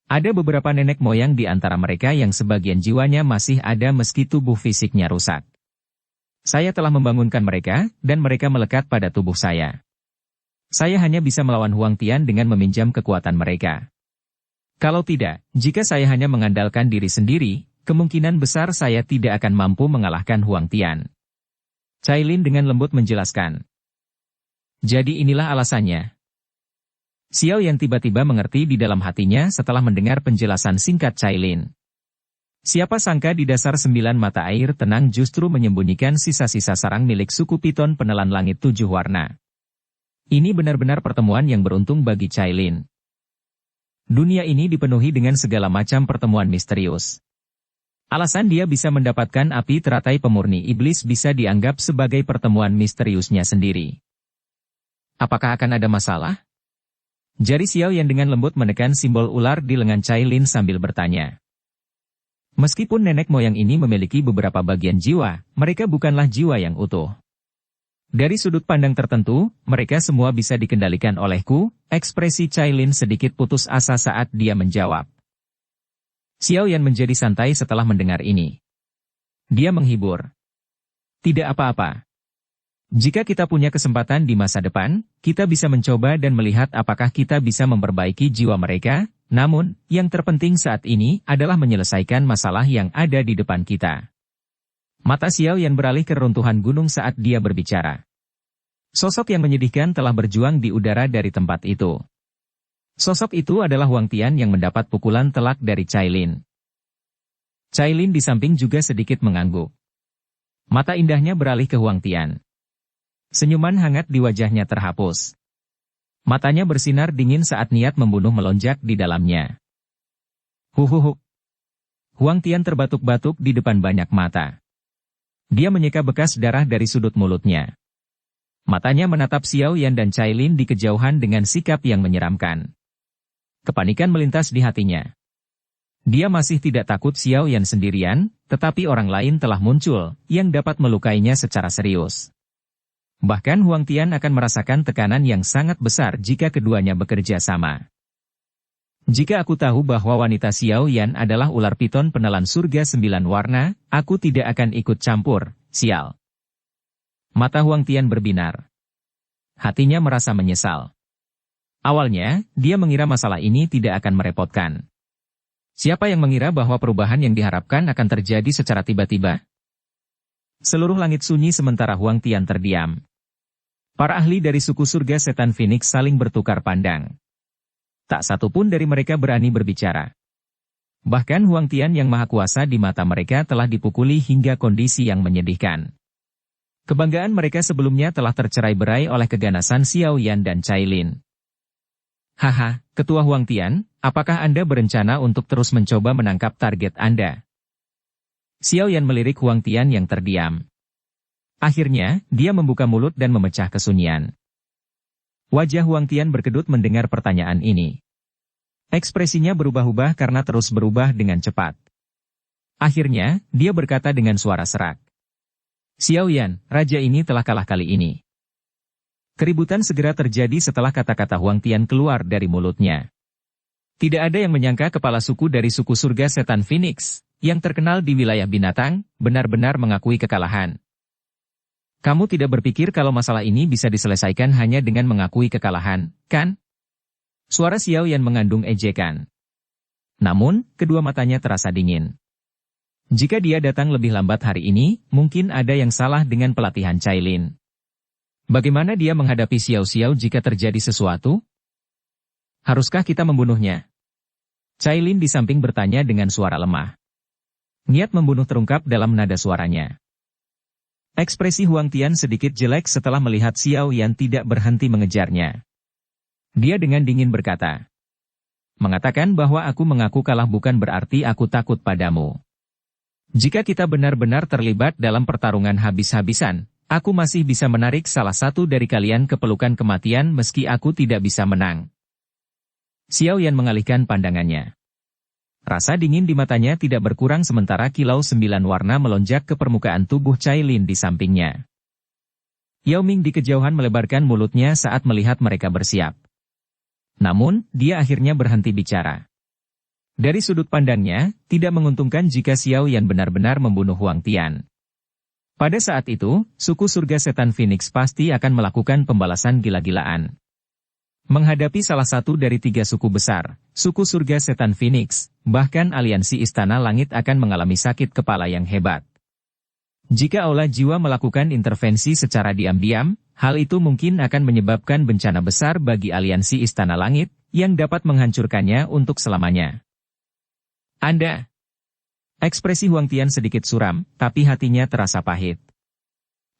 Ada beberapa nenek moyang di antara mereka yang sebagian jiwanya masih ada meski tubuh fisiknya rusak. Saya telah membangunkan mereka, dan mereka melekat pada tubuh saya. Saya hanya bisa melawan Huang Tian dengan meminjam kekuatan mereka. Kalau tidak, jika saya hanya mengandalkan diri sendiri, kemungkinan besar saya tidak akan mampu mengalahkan Huang Tian. Cailin dengan lembut menjelaskan. Jadi inilah alasannya. Xiao Yan tiba-tiba mengerti di dalam hatinya setelah mendengar penjelasan singkat Cailin. Siapa sangka di dasar 9 mata air tenang justru menyembunyikan sisa-sisa sarang milik suku piton penelan langit 7 warna. Ini benar-benar pertemuan yang beruntung bagi Cailin. Dunia ini dipenuhi dengan segala macam pertemuan misterius. Alasan dia bisa mendapatkan api teratai pemurni iblis bisa dianggap sebagai pertemuan misteriusnya sendiri. Apakah akan ada masalah? Jari Xiao Yan dengan lembut menekan simbol ular di lengan Cailin sambil bertanya. Meskipun nenek moyang ini memiliki beberapa bagian jiwa, mereka bukanlah jiwa yang utuh. Dari sudut pandang tertentu, mereka semua bisa dikendalikan olehku. Ekspresi Cailin sedikit putus asa saat dia menjawab. Xiao Yan menjadi santai setelah mendengar ini. Dia menghibur. Tidak apa-apa. Jika kita punya kesempatan di masa depan, kita bisa mencoba dan melihat apakah kita bisa memperbaiki jiwa mereka, namun, yang terpenting saat ini adalah menyelesaikan masalah yang ada di depan kita. Mata Xiao Yan beralih ke reruntuhan gunung saat dia berbicara. Sosok yang menyedihkan telah berjuang di udara dari tempat itu. Sosok itu adalah Huang Tian yang mendapat pukulan telak dari Cailin. Cailin di samping juga sedikit mengangguk. Mata indahnya beralih ke Huang Tian. Senyuman hangat di wajahnya terhapus. Matanya bersinar dingin saat niat membunuh melonjak di dalamnya. Huhuhu. Huang Tian terbatuk-batuk di depan banyak mata. Dia menyeka bekas darah dari sudut mulutnya. Matanya menatap Xiao Yan dan Cailin di kejauhan dengan sikap yang menyeramkan. Kepanikan melintas di hatinya. Dia masih tidak takut Xiao Yan sendirian, tetapi orang lain telah muncul, yang dapat melukainya secara serius. Bahkan Huang Tian akan merasakan tekanan yang sangat besar jika keduanya bekerja sama. Jika aku tahu bahwa wanita Xiao Yan adalah ular piton penelan surga 9 warna, aku tidak akan ikut campur, sial. Mata Huang Tian berbinar. Hatinya merasa menyesal. Awalnya, dia mengira masalah ini tidak akan merepotkan. Siapa yang mengira bahwa perubahan yang diharapkan akan terjadi secara tiba-tiba? Seluruh langit sunyi sementara Huang Tian terdiam. Para ahli dari suku surga setan Phoenix saling bertukar pandang. Tak satu pun dari mereka berani berbicara. Bahkan Huang Tian yang maha kuasa di mata mereka telah dipukuli hingga kondisi yang menyedihkan. Kebanggaan mereka sebelumnya telah tercerai-berai oleh keganasan Xiao Yan dan Cailin. Haha, Ketua Huang Tian, apakah Anda berencana untuk terus mencoba menangkap target Anda? Xiao Yan melirik Huang Tian yang terdiam. Akhirnya, dia membuka mulut dan memecah kesunyian. Wajah Huang Tian berkedut mendengar pertanyaan ini. Ekspresinya berubah-ubah karena terus berubah dengan cepat. Akhirnya, dia berkata dengan suara serak. Xiao Yan, raja ini telah kalah kali ini. Keributan segera terjadi setelah kata-kata Huang Tian keluar dari mulutnya. Tidak ada yang menyangka kepala suku dari suku surga setan Phoenix, yang terkenal di wilayah binatang, benar-benar mengakui kekalahan. Kamu tidak berpikir kalau masalah ini bisa diselesaikan hanya dengan mengakui kekalahan, kan? Suara Xiao Yan mengandung ejekan. Namun, kedua matanya terasa dingin. Jika dia datang lebih lambat hari ini, mungkin ada yang salah dengan pelatihan Cailin. Bagaimana dia menghadapi Xiao Xiao jika terjadi sesuatu? Haruskah kita membunuhnya? Cailin di samping bertanya dengan suara lemah. Niat membunuh terungkap dalam nada suaranya. Ekspresi Huang Tian sedikit jelek setelah melihat Xiao Yan tidak berhenti mengejarnya. Dia dengan dingin berkata, mengatakan bahwa aku mengaku kalah bukan berarti aku takut padamu. Jika kita benar-benar terlibat dalam pertarungan habis-habisan, aku masih bisa menarik salah satu dari kalian ke pelukan kematian meski aku tidak bisa menang. Xiao Yan mengalihkan pandangannya. Rasa dingin di matanya tidak berkurang sementara kilau 9 warna melonjak ke permukaan tubuh Cailin di sampingnya. Yao Ming di kejauhan melebarkan mulutnya saat melihat mereka bersiap. Namun, dia akhirnya berhenti bicara. Dari sudut pandangnya, tidak menguntungkan jika Xiao Yan benar-benar membunuh Huang Tian. Pada saat itu, suku surga setan Phoenix pasti akan melakukan pembalasan gila-gilaan. Menghadapi salah satu dari 3 suku besar, suku surga setan Phoenix, bahkan aliansi Istana Langit akan mengalami sakit kepala yang hebat. Jika Aula Jiwa melakukan intervensi secara diam-diam, hal itu mungkin akan menyebabkan bencana besar bagi aliansi Istana Langit, yang dapat menghancurkannya untuk selamanya. Anda. Ekspresi Huang Tian sedikit suram, tapi hatinya terasa pahit.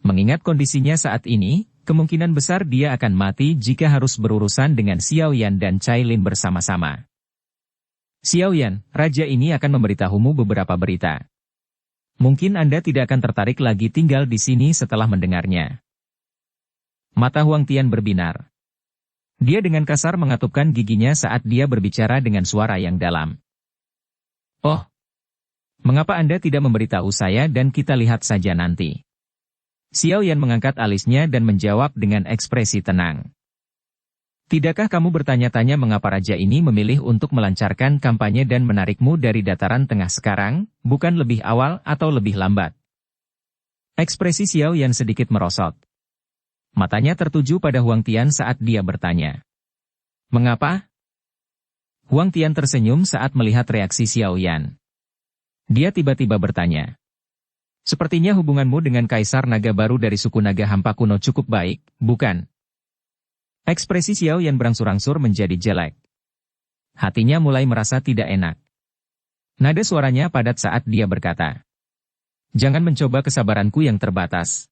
Mengingat kondisinya saat ini, kemungkinan besar dia akan mati jika harus berurusan dengan Xiao Yan dan Cailin bersama-sama. Xiao Yan, raja ini akan memberitahumu beberapa berita. Mungkin Anda tidak akan tertarik lagi tinggal di sini setelah mendengarnya. Mata Huang Tian berbinar. Dia dengan kasar mengatupkan giginya saat dia berbicara dengan suara yang dalam. Oh, mengapa Anda tidak memberitahu saya dan kita lihat saja nanti? Xiao Yan mengangkat alisnya dan menjawab dengan ekspresi tenang. Tidakkah kamu bertanya-tanya mengapa raja ini memilih untuk melancarkan kampanye dan menarikmu dari dataran tengah sekarang, bukan lebih awal atau lebih lambat? Ekspresi Xiao Yan sedikit merosot. Matanya tertuju pada Huang Tian saat dia bertanya. Mengapa? Huang Tian tersenyum saat melihat reaksi Xiao Yan. Dia tiba-tiba bertanya. Sepertinya hubunganmu dengan Kaisar Naga baru dari suku Naga Hampa kuno cukup baik, bukan? Ekspresi Xiao Yan berangsur-angsur menjadi jelek. Hatinya mulai merasa tidak enak. Nada suaranya padat saat dia berkata. Jangan mencoba kesabaranku yang terbatas.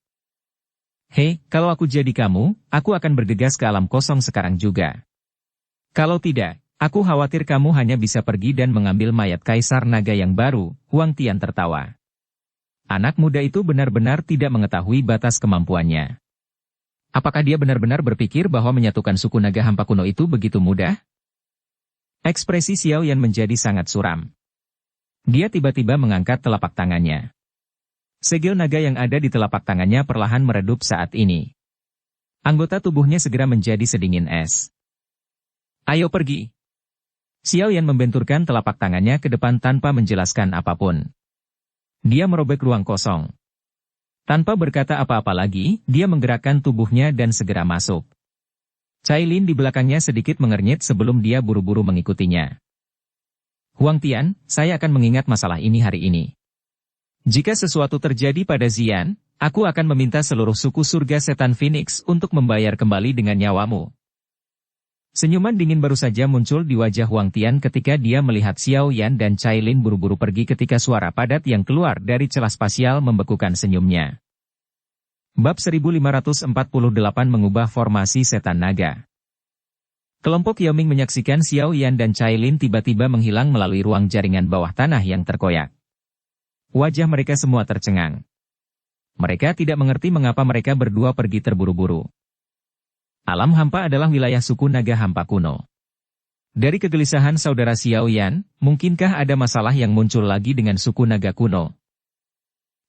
Hei, kalau aku jadi kamu, aku akan bergegas ke alam kosong sekarang juga. Kalau tidak, aku khawatir kamu hanya bisa pergi dan mengambil mayat Kaisar Naga yang baru, Huang Tian tertawa. Anak muda itu benar-benar tidak mengetahui batas kemampuannya. Apakah dia benar-benar berpikir bahwa menyatukan suku Naga Hampa kuno itu begitu mudah? Ekspresi Xiao Yan menjadi sangat suram. Dia tiba-tiba mengangkat telapak tangannya. Segel naga yang ada di telapak tangannya perlahan meredup saat ini. Anggota tubuhnya segera menjadi sedingin es. Ayo pergi. Xiao Yan membenturkan telapak tangannya ke depan tanpa menjelaskan apapun. Dia merobek ruang kosong. Tanpa berkata apa-apa lagi, dia menggerakkan tubuhnya dan segera masuk. Cailin di belakangnya sedikit mengernyit sebelum dia buru-buru mengikutinya. Huang Tian, saya akan mengingat masalah ini hari ini. Jika sesuatu terjadi pada Xian, aku akan meminta seluruh suku surga setan Phoenix untuk membayar kembali dengan nyawamu. Senyuman dingin baru saja muncul di wajah Huang Tian ketika dia melihat Xiao Yan dan Cailin buru-buru pergi ketika suara padat yang keluar dari celah spasial membekukan senyumnya. Bab 1548 mengubah formasi setan naga. Kelompok Yao Ming menyaksikan Xiao Yan dan Cailin tiba-tiba menghilang melalui ruang jaringan bawah tanah yang terkoyak. Wajah mereka semua tercengang. Mereka tidak mengerti mengapa mereka berdua pergi terburu-buru. Alam Hampa adalah wilayah suku Naga Hampa kuno. Dari kegelisahan saudara Xiao Yan, mungkinkah ada masalah yang muncul lagi dengan suku naga kuno?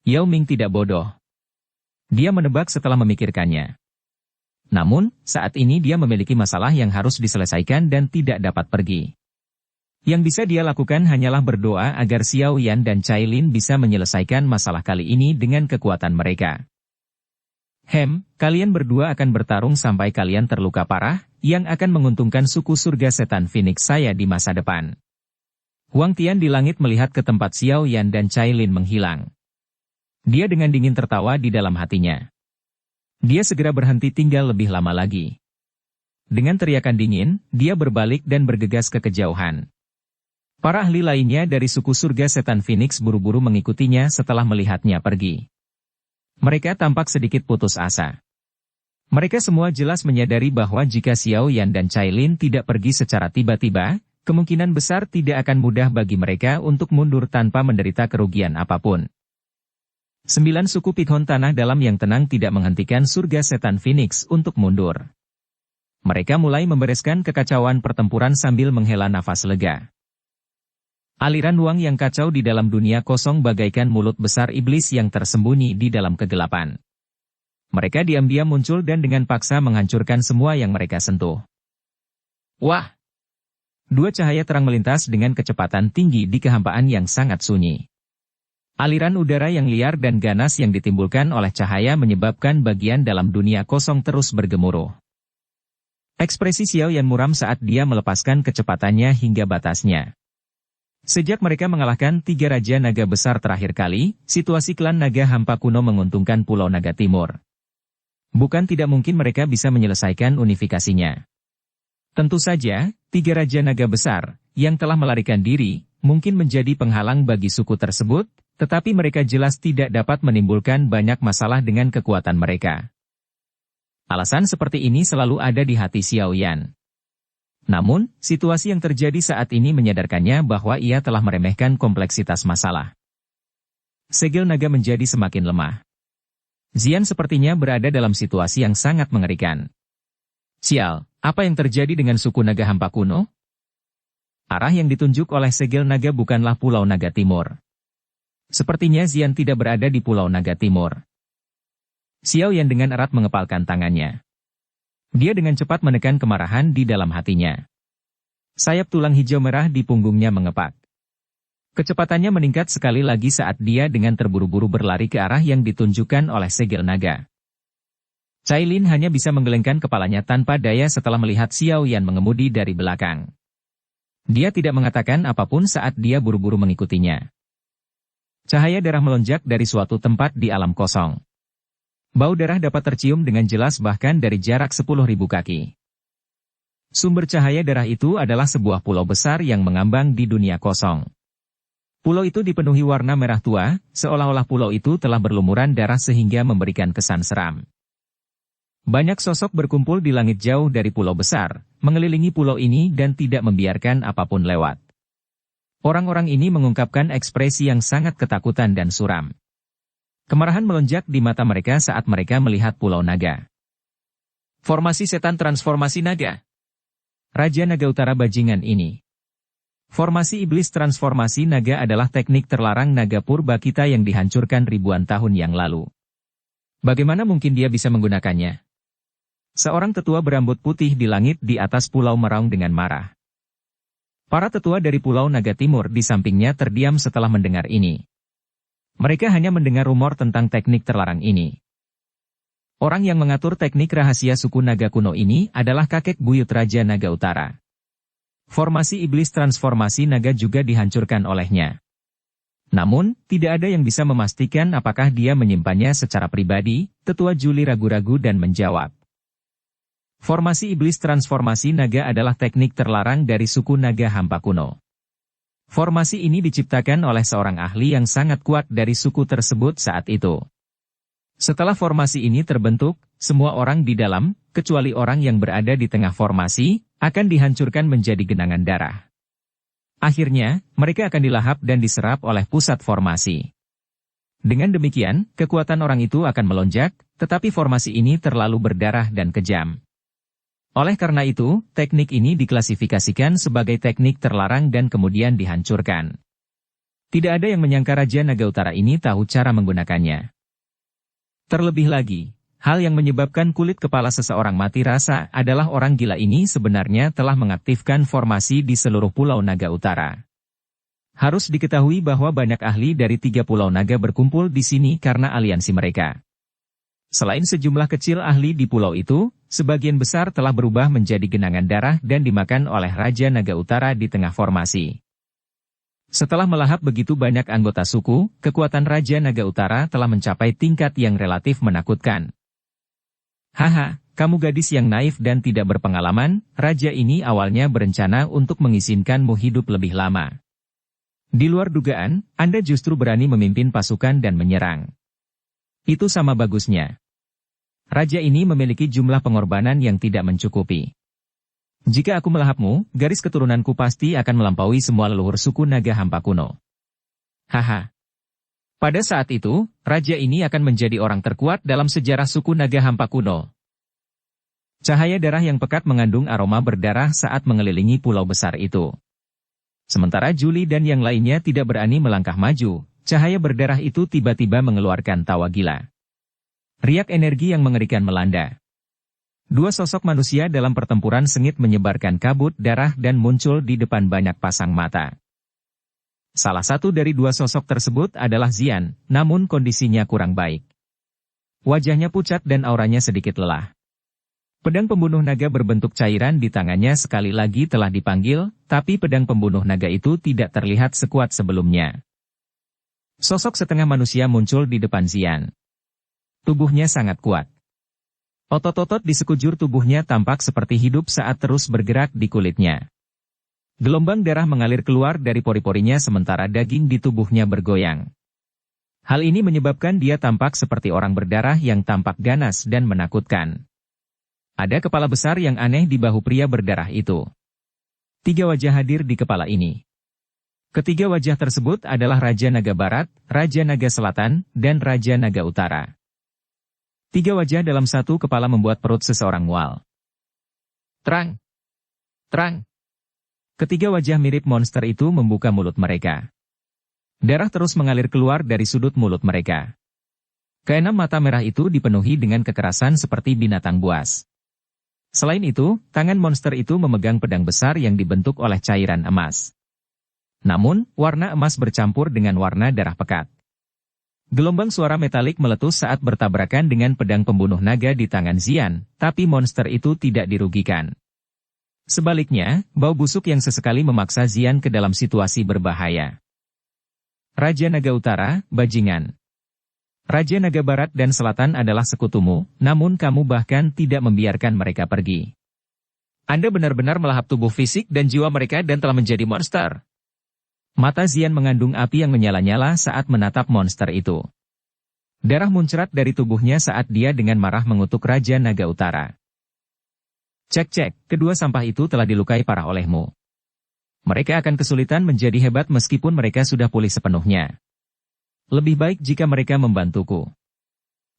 Yao Ming tidak bodoh. Dia menebak setelah memikirkannya. Namun, saat ini dia memiliki masalah yang harus diselesaikan dan tidak dapat pergi. Yang bisa dia lakukan hanyalah berdoa agar Xiao Yan dan Cai Lin bisa menyelesaikan masalah kali ini dengan kekuatan mereka. Kalian berdua akan bertarung sampai kalian terluka parah, yang akan menguntungkan suku surga setan Phoenix saya di masa depan. Huang Tian di langit melihat ke tempat Xiao Yan dan Cai Lin menghilang. Dia dengan dingin tertawa di dalam hatinya. Dia segera berhenti tinggal lebih lama lagi. Dengan teriakan dingin, dia berbalik dan bergegas ke kejauhan. Para ahli lainnya dari suku surga setan Phoenix buru-buru mengikutinya setelah melihatnya pergi. Mereka tampak sedikit putus asa. Mereka semua jelas menyadari bahwa jika Xiao Yan dan Cai Lin tidak pergi secara tiba-tiba, kemungkinan besar tidak akan mudah bagi mereka untuk mundur tanpa menderita kerugian apapun. 9 suku Pighon tanah dalam yang tenang tidak menghentikan surga setan Phoenix untuk mundur. Mereka mulai membereskan kekacauan pertempuran sambil menghela nafas lega. Aliran uang yang kacau di dalam dunia kosong bagaikan mulut besar iblis yang tersembunyi di dalam kegelapan. Mereka diam-diam muncul dan dengan paksa menghancurkan semua yang mereka sentuh. Wah! 2 cahaya terang melintas dengan kecepatan tinggi di kehampaan yang sangat sunyi. Aliran udara yang liar dan ganas yang ditimbulkan oleh cahaya menyebabkan bagian dalam dunia kosong terus bergemuruh. Ekspresi Xiao Yan muram saat dia melepaskan kecepatannya hingga batasnya. Sejak mereka mengalahkan 3 Raja Naga besar terakhir kali, situasi klan Naga Hampa kuno menguntungkan Pulau Naga Timur. Bukan tidak mungkin mereka bisa menyelesaikan unifikasinya. Tentu saja, 3 Raja Naga besar, yang telah melarikan diri, mungkin menjadi penghalang bagi suku tersebut, tetapi mereka jelas tidak dapat menimbulkan banyak masalah dengan kekuatan mereka. Alasan seperti ini selalu ada di hati Xiao Yan. Namun, situasi yang terjadi saat ini menyadarkannya bahwa ia telah meremehkan kompleksitas masalah. Segel naga menjadi semakin lemah. Xian sepertinya berada dalam situasi yang sangat mengerikan. Sial, apa yang terjadi dengan suku naga Hampa kuno? Arah yang ditunjuk oleh segel naga bukanlah Pulau Naga Timur. Sepertinya Xian tidak berada di Pulau Naga Timur. Xiao Yan dengan erat mengepalkan tangannya. Dia dengan cepat menekan kemarahan di dalam hatinya. Sayap tulang hijau merah di punggungnya mengepak. Kecepatannya meningkat sekali lagi saat dia dengan terburu-buru berlari ke arah yang ditunjukkan oleh segel naga. Cai Lin hanya bisa menggelengkan kepalanya tanpa daya setelah melihat Xiao Yan mengemudi dari belakang. Dia tidak mengatakan apapun saat dia buru-buru mengikutinya. Cahaya darah melonjak dari suatu tempat di alam kosong. Bau darah dapat tercium dengan jelas bahkan dari jarak 10.000 kaki. Sumber cahaya darah itu adalah sebuah pulau besar yang mengambang di dunia kosong. Pulau itu dipenuhi warna merah tua, seolah-olah pulau itu telah berlumuran darah sehingga memberikan kesan seram. Banyak sosok berkumpul di langit jauh dari pulau besar, mengelilingi pulau ini dan tidak membiarkan apapun lewat. Orang-orang ini mengungkapkan ekspresi yang sangat ketakutan dan suram. Kemarahan melonjak di mata mereka saat mereka melihat Pulau Naga. Formasi setan transformasi naga. Raja Naga Utara bajingan ini. Formasi iblis transformasi naga adalah teknik terlarang naga purba kita yang dihancurkan ribuan tahun yang lalu. Bagaimana mungkin dia bisa menggunakannya? Seorang tetua berambut putih di langit di atas pulau meraung dengan marah. Para tetua dari Pulau Naga Timur di sampingnya terdiam setelah mendengar ini. Mereka hanya mendengar rumor tentang teknik terlarang ini. Orang yang mengatur teknik rahasia suku naga kuno ini adalah kakek buyut Raja Naga Utara. Formasi iblis transformasi naga juga dihancurkan olehnya. Namun, tidak ada yang bisa memastikan apakah dia menyimpannya secara pribadi. Tetua Juli ragu-ragu dan menjawab. Formasi iblis transformasi naga adalah teknik terlarang dari suku naga Hampa kuno. Formasi ini diciptakan oleh seorang ahli yang sangat kuat dari suku tersebut saat itu. Setelah formasi ini terbentuk, semua orang di dalam, kecuali orang yang berada di tengah formasi, akan dihancurkan menjadi genangan darah. Akhirnya, mereka akan dilahap dan diserap oleh pusat formasi. Dengan demikian, kekuatan orang itu akan melonjak, tetapi formasi ini terlalu berdarah dan kejam. Oleh karena itu, teknik ini diklasifikasikan sebagai teknik terlarang dan kemudian dihancurkan. Tidak ada yang menyangka Raja Naga Utara ini tahu cara menggunakannya. Terlebih lagi, hal yang menyebabkan kulit kepala seseorang mati rasa adalah orang gila ini sebenarnya telah mengaktifkan formasi di seluruh Pulau Naga Utara. Harus diketahui bahwa banyak ahli dari 3 Pulau Naga berkumpul di sini karena aliansi mereka. Selain sejumlah kecil ahli di pulau itu, sebagian besar telah berubah menjadi genangan darah dan dimakan oleh Raja Naga Utara di tengah formasi. Setelah melahap begitu banyak anggota suku, kekuatan Raja Naga Utara telah mencapai tingkat yang relatif menakutkan. Haha, kamu gadis yang naif dan tidak berpengalaman, Raja ini awalnya berencana untuk mengizinkanmu hidup lebih lama. Di luar dugaan, Anda justru berani memimpin pasukan dan menyerang. Itu sama bagusnya. Raja ini memiliki jumlah pengorbanan yang tidak mencukupi. Jika aku melahapmu, garis keturunanku pasti akan melampaui semua leluhur suku Naga Hampa kuno. Haha. Pada saat itu, Raja ini akan menjadi orang terkuat dalam sejarah suku Naga Hampa kuno. Cahaya darah yang pekat mengandung aroma berdarah saat mengelilingi pulau besar itu. Sementara Julie dan yang lainnya tidak berani melangkah maju, cahaya berdarah itu tiba-tiba mengeluarkan tawa gila. Riak energi yang mengerikan melanda. 2 sosok manusia dalam pertempuran sengit menyebarkan kabut darah dan muncul di depan banyak pasang mata. Salah satu dari 2 sosok tersebut adalah Xian, namun kondisinya kurang baik. Wajahnya pucat dan auranya sedikit lelah. Pedang pembunuh naga berbentuk cairan di tangannya sekali lagi telah dipanggil, tapi pedang pembunuh naga itu tidak terlihat sekuat sebelumnya. Sosok setengah manusia muncul di depan Xian. Tubuhnya sangat kuat. Otot-otot di sekujur tubuhnya tampak seperti hidup saat terus bergerak di kulitnya. Gelombang darah mengalir keluar dari pori-porinya sementara daging di tubuhnya bergoyang. Hal ini menyebabkan dia tampak seperti orang berdarah yang tampak ganas dan menakutkan. Ada kepala besar yang aneh di bahu pria berdarah itu. 3 wajah hadir di kepala ini. Ketiga wajah tersebut adalah Raja Naga Barat, Raja Naga Selatan, dan Raja Naga Utara. 3 wajah dalam satu kepala membuat perut seseorang mual. Terang! Terang! Ketiga wajah mirip monster itu membuka mulut mereka. Darah terus mengalir keluar dari sudut mulut mereka. Keenam mata merah itu dipenuhi dengan kekerasan seperti binatang buas. Selain itu, tangan monster itu memegang pedang besar yang dibentuk oleh cairan emas. Namun, warna emas bercampur dengan warna darah pekat. Gelombang suara metalik meletus saat bertabrakan dengan pedang pembunuh naga di tangan Xian, tapi monster itu tidak dirugikan. Sebaliknya, bau busuk yang sesekali memaksa Xian ke dalam situasi berbahaya. Raja Naga Utara, bajingan. Raja Naga Barat dan Selatan adalah sekutumu, namun kamu bahkan tidak membiarkan mereka pergi. Anda benar-benar melahap tubuh fisik dan jiwa mereka dan telah menjadi monster. Mata Xian mengandung api yang menyala-nyala saat menatap monster itu. Darah muncrat dari tubuhnya saat dia dengan marah mengutuk Raja Naga Utara. Cek-cek, kedua sampah itu telah dilukai parah olehmu. Mereka akan kesulitan menjadi hebat meskipun mereka sudah pulih sepenuhnya. Lebih baik jika mereka membantuku.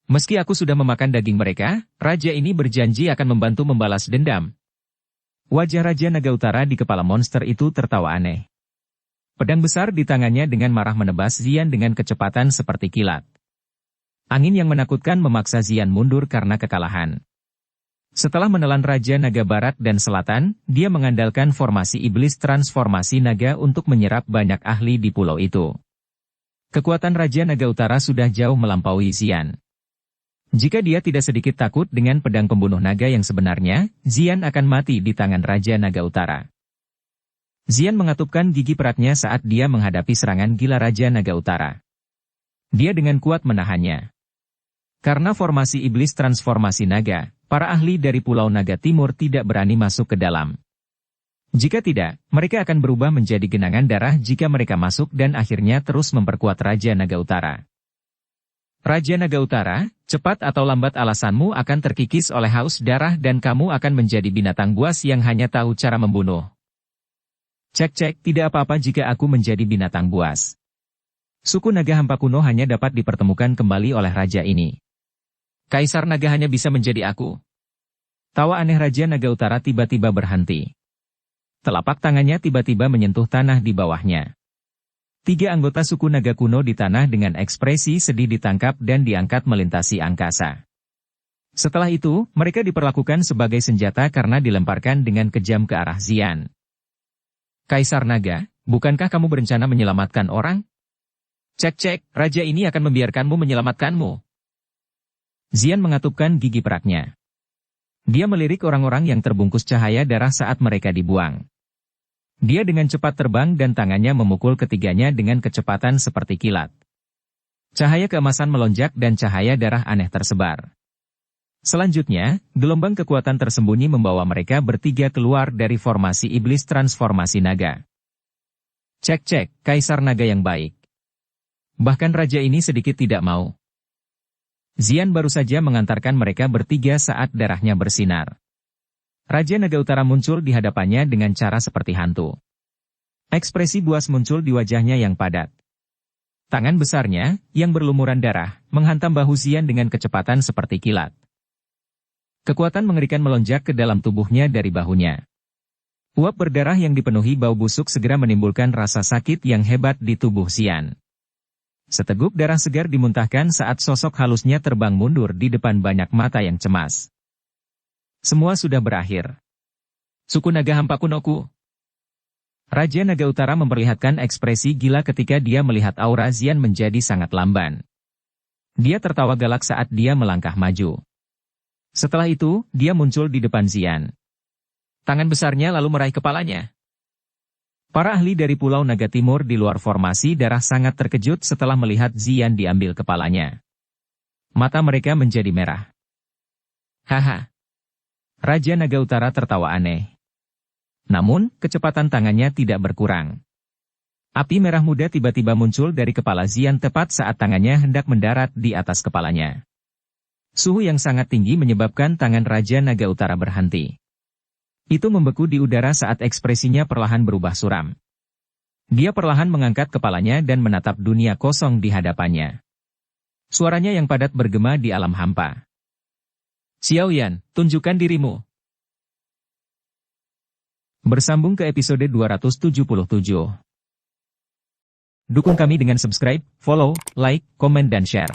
Meski aku sudah memakan daging mereka, raja ini berjanji akan membantu membalas dendam. Wajah Raja Naga Utara di kepala monster itu tertawa aneh. Pedang besar di tangannya dengan marah menebas Xian dengan kecepatan seperti kilat. Angin yang menakutkan memaksa Xian mundur karena kekalahan. Setelah menelan Raja Naga Barat dan Selatan, dia mengandalkan formasi iblis transformasi naga untuk menyerap banyak ahli di pulau itu. Kekuatan Raja Naga Utara sudah jauh melampaui Xian. Jika dia tidak sedikit takut dengan pedang pembunuh naga yang sebenarnya, Xian akan mati di tangan Raja Naga Utara. Xian mengatupkan gigi peratnya saat dia menghadapi serangan gila Raja Naga Utara. Dia dengan kuat menahannya. Karena formasi iblis transformasi naga, para ahli dari Pulau Naga Timur tidak berani masuk ke dalam. Jika tidak, mereka akan berubah menjadi genangan darah jika mereka masuk dan akhirnya terus memperkuat Raja Naga Utara. Raja Naga Utara, cepat atau lambat alasanmu akan terkikis oleh haus darah dan kamu akan menjadi binatang buas yang hanya tahu cara membunuh. Cek-cek, tidak apa-apa jika aku menjadi binatang buas. Suku Naga Hampa kuno hanya dapat dipertemukan kembali oleh raja ini. Kaisar Naga hanya bisa menjadi aku. Tawa aneh Raja Naga Utara tiba-tiba berhenti. Telapak tangannya tiba-tiba menyentuh tanah di bawahnya. 3 anggota suku naga kuno di tanah dengan ekspresi sedih ditangkap dan diangkat melintasi angkasa. Setelah itu, mereka diperlakukan sebagai senjata karena dilemparkan dengan kejam ke arah Xian. Kaisar Naga, bukankah kamu berencana menyelamatkan orang? Cek-cek, raja ini akan membiarkanmu menyelamatkanmu. Xian mengatupkan gigi peraknya. Dia melirik orang-orang yang terbungkus cahaya darah saat mereka dibuang. Dia dengan cepat terbang dan tangannya memukul ketiganya dengan kecepatan seperti kilat. Cahaya keemasan melonjak dan cahaya darah aneh tersebar. Selanjutnya, gelombang kekuatan tersembunyi membawa mereka bertiga keluar dari formasi iblis transformasi naga. Cek-cek, Kaisar Naga yang baik. Bahkan raja ini sedikit tidak mau. Xian baru saja mengantarkan mereka bertiga saat darahnya bersinar. Raja Naga Utara muncul di hadapannya dengan cara seperti hantu. Ekspresi buas muncul di wajahnya yang padat. Tangan besarnya, yang berlumuran darah, menghantam bahu Xian dengan kecepatan seperti kilat. Kekuatan mengerikan melonjak ke dalam tubuhnya dari bahunya. Uap berdarah yang dipenuhi bau busuk segera menimbulkan rasa sakit yang hebat di tubuh Xian. Seteguk darah segar dimuntahkan saat sosok halusnya terbang mundur di depan banyak mata yang cemas. Semua sudah berakhir. Suku naga hampa kunoku. Raja Naga Utara memperlihatkan ekspresi gila ketika dia melihat aura Xian menjadi sangat lamban. Dia tertawa galak saat dia melangkah maju. Setelah itu, dia muncul di depan Xian. Tangan besarnya lalu meraih kepalanya. Para ahli dari Pulau Naga Timur di luar formasi darah sangat terkejut setelah melihat Xian diambil kepalanya. Mata mereka menjadi merah. Haha. Raja Naga Utara tertawa aneh. Namun, kecepatan tangannya tidak berkurang. Api merah muda tiba-tiba muncul dari kepala Xian tepat saat tangannya hendak mendarat di atas kepalanya. Suhu yang sangat tinggi menyebabkan tangan Raja Naga Utara berhenti. Itu membeku di udara saat ekspresinya perlahan berubah suram. Dia perlahan mengangkat kepalanya dan menatap dunia kosong di hadapannya. Suaranya yang padat bergema di alam hampa. Xiaoyan, tunjukkan dirimu. Bersambung ke episode 277. Dukung kami dengan subscribe, follow, like, komen dan share.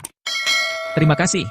Terima kasih.